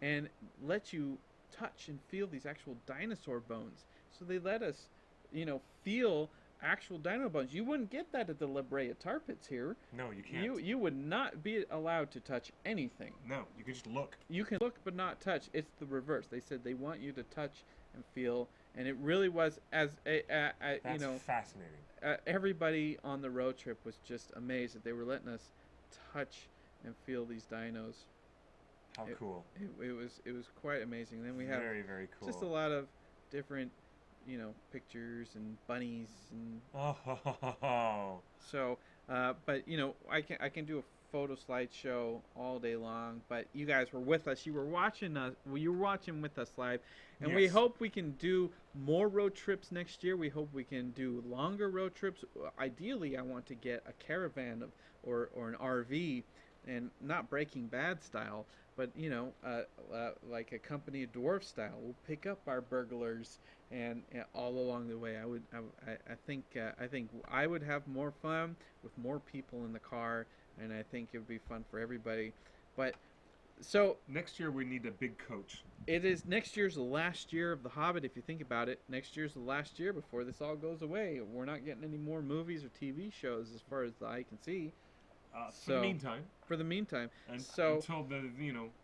and let you touch and feel these actual dinosaur bones. So they let us, you know, feel actual dino bones. You wouldn't get that at the La Brea Tar Pits here. No, you can't. You would not be allowed to touch anything. No, you can just look. You can look but not touch. It's the reverse. They said they want you to touch and feel, and it really was That's you know, fascinating. everybody on the road trip was just amazed that they were letting us touch and feel these dinos. How cool. It was quite amazing. Then we have Very, very cool. just a lot of different, you know, pictures and bunnies and Oh, so But you know, I can do a photo slideshow all day long. But you guys were with us. You were watching us. Well, you were watching with us live, and we Yes. hope we can do more road trips next year. We hope we can do longer road trips. Ideally, I want to get a caravan or an RV, and not Breaking Bad style, but you know, like a Company of Dwarf style. We'll pick up our burglars and all along the way. I think I would have more fun with more people in the car, and I think it would be fun for everybody. But so Next year we need a big coach. it is next year's the last year of The Hobbit. If you think about it, next year's the last year before this all goes away. We're not getting any more movies or TV shows as far as the eye can see. For the meantime, For the meantime, and so until the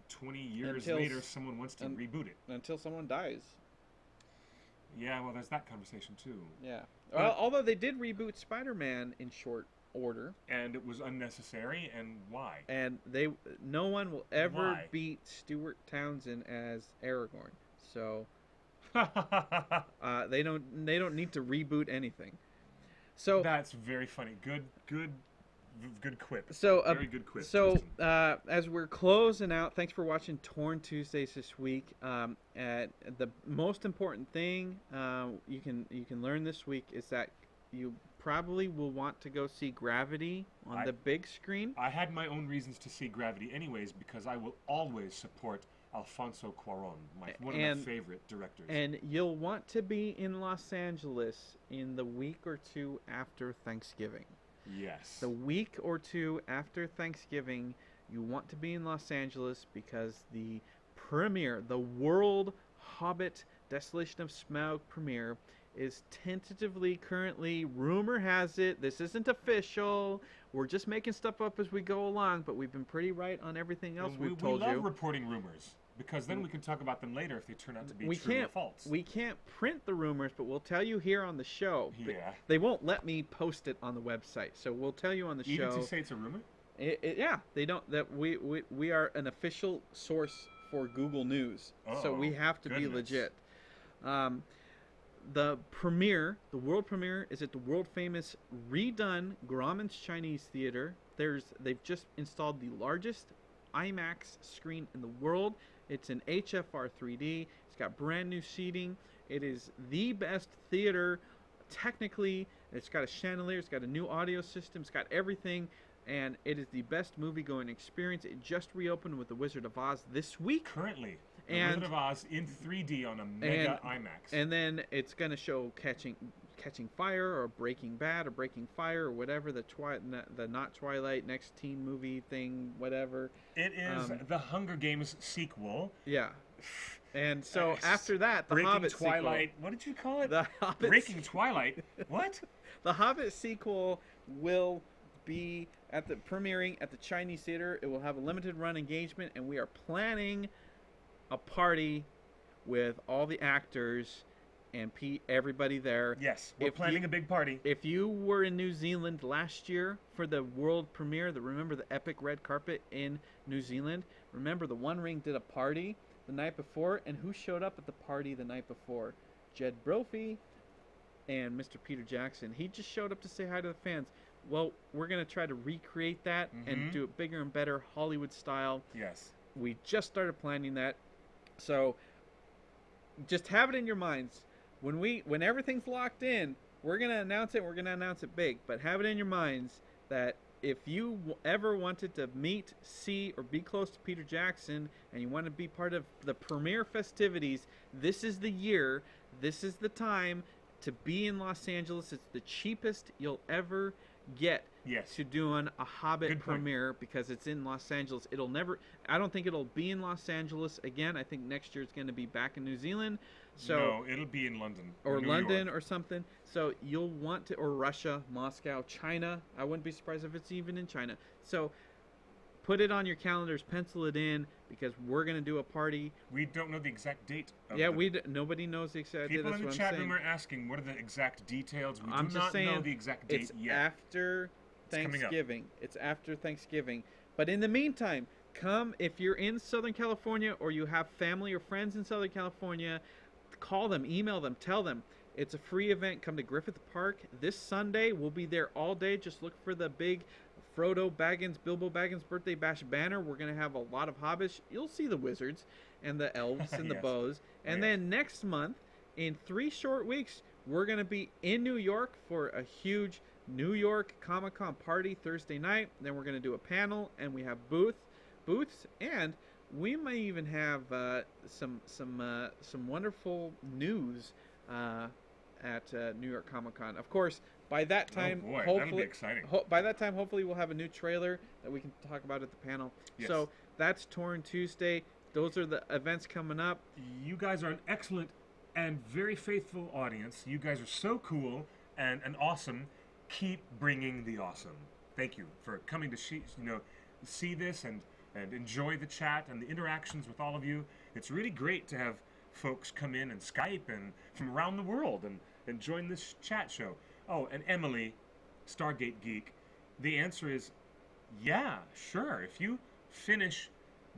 20 years Until later s- someone wants to un- reboot it. until someone dies. Yeah, well, there's that conversation too, Yeah. But- Well, although they did reboot Spider-Man in short order, and it was unnecessary. And why? and no one will ever Why? beat Stuart Townsend as Aragorn. So they don't need to reboot anything. So That's very funny. Good quip. So, Very good quip. So, Tristan. as we're closing out, thanks for watching Torn Tuesdays this week. The most important thing you can learn this week is that you probably will want to go see Gravity on the big screen. I had my own reasons to see Gravity, anyways, because I will always support Alfonso Cuarón, one of my favorite directors. And you'll want to be in Los Angeles in the week or two after Thanksgiving. Yes. The week or two after Thanksgiving, you want to be in Los Angeles because the premiere, the World Hobbit Desolation of Smaug premiere, is tentatively currently, rumor has it, this isn't official, we're just making stuff up as we go along, but we've been pretty right on everything else we've told we love you. reporting rumors, because then we can talk about them later if they turn out to be We true or can't false. we can't print the rumors, but we'll tell you here on the show. Yeah. They won't let me post it on the website, so we'll tell you on the Even show. to say it's a rumor? Yeah, they don't. That we are an official source for Google News, so we have to be goodness. legit. The premiere, the world premiere, is at the world famous redone Grauman's Chinese Theater. They've just installed the largest IMAX screen in the world. It's an HFR 3D. It's got brand new seating. It is the best theater technically. It's got a chandelier. It's got a new audio system. It's got everything. And it is the best movie-going experience. It just reopened with The Wizard of Oz this week. Currently. The And- Wizard of Oz in 3D on a mega IMAX. And then it's going to show Catching Fire or Breaking Bad or Breaking Fire or whatever, the not Twilight next teen movie thing, whatever. It is the Hunger Games sequel. Yeah. And so Yes. after that, the Breaking Hobbit Twilight. What did you call it? The Hobbit Breaking Twilight. What? The Hobbit sequel will be premiering at the Chinese Theater. It will have a limited run engagement, and we are planning a party with all the actors and everybody there. Yes, we're planning a big party. If you were in New Zealand last year for the world premiere, remember the epic red carpet in New Zealand? Remember the OneRing did a party the night before, and who showed up at the party the night before? Jed Brophy and Mr. Peter Jackson. He just showed up to say hi to the fans. Well, we're going to try to recreate that and do it bigger and better, Hollywood style. Yes. We just started planning that. So just have it in your minds. When everything's locked in, we're going to announce it. We're going to announce it big. But have it in your minds that if you ever wanted to meet, see, or be close to Peter Jackson, and you want to be part of the premiere festivities, this is the year, this is the time to be in Los Angeles. It's the cheapest you'll ever get to doing a Hobbit premiere because it's in Los Angeles. I don't think it'll be in Los Angeles again. I think next year it's going to be back in New Zealand. So no, it'll be in London or New London York. or something. So you'll want to, or Russia, Moscow, China. I wouldn't be surprised if it's even in China. So put it on your calendars, pencil it in, because we're going to do a party. We don't know the exact date. Nobody knows the exact date. People That's in the what chat I'm room saying. are asking, what are the exact details? We I'm do just not saying know the exact date it's yet. after coming up. Thanksgiving. It's after Thanksgiving. But in the meantime, come if you're in Southern California or you have family or friends in Southern California, call them, email them, tell them It's a free event. Come to Griffith Park this Sunday. We'll be there all day. Just look for the big Frodo Baggins, Bilbo Baggins birthday bash banner. We're going to have a lot of hobbits. You'll see the wizards and the elves and the Yes. bows. And yes. then next month, in 3 short weeks, we're going to be in New York for a huge New York Comic-Con party Thursday night. Then we're going to do a panel, and we have booths, and we may even have some wonderful news at New York Comic-Con. Of course, by that time, Oh boy, that'll be hopefully, exciting. by that time, hopefully, we'll have a new trailer that we can talk about at the panel. Yes. So that's Torn Tuesday. Those are the events coming up. You guys are an excellent and very faithful audience. You guys are so cool and awesome. Keep bringing the awesome. Thank you for coming to see this and enjoy the chat and the interactions with all of you. It's really great to have folks come in and Skype and from around the world and join this chat show. Oh, and Emily, Stargate Geek, the answer is yeah, sure. If you finish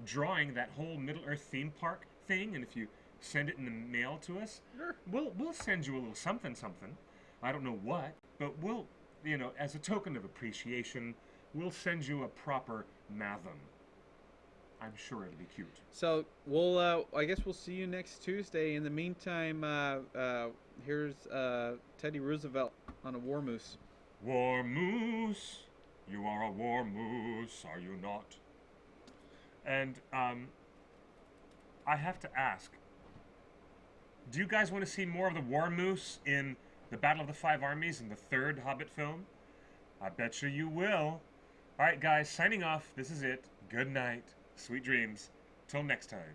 drawing that whole Middle-earth theme park thing, and if you send it in the mail to us, Sure. we'll send you a little something. I don't know what, but we'll, as a token of appreciation, we'll send you a proper Matham. I'm sure it'll be cute. So we'll, I guess we'll see you next Tuesday. In the meantime, here's Teddy Roosevelt on a war moose. War moose, you are a war moose, are you not? And I have to ask, do you guys want to see more of the war moose in the Battle of the Five Armies in the 3rd Hobbit film? I bet you will. All right, guys, signing off. This is it. Good night. Sweet dreams. Till next time.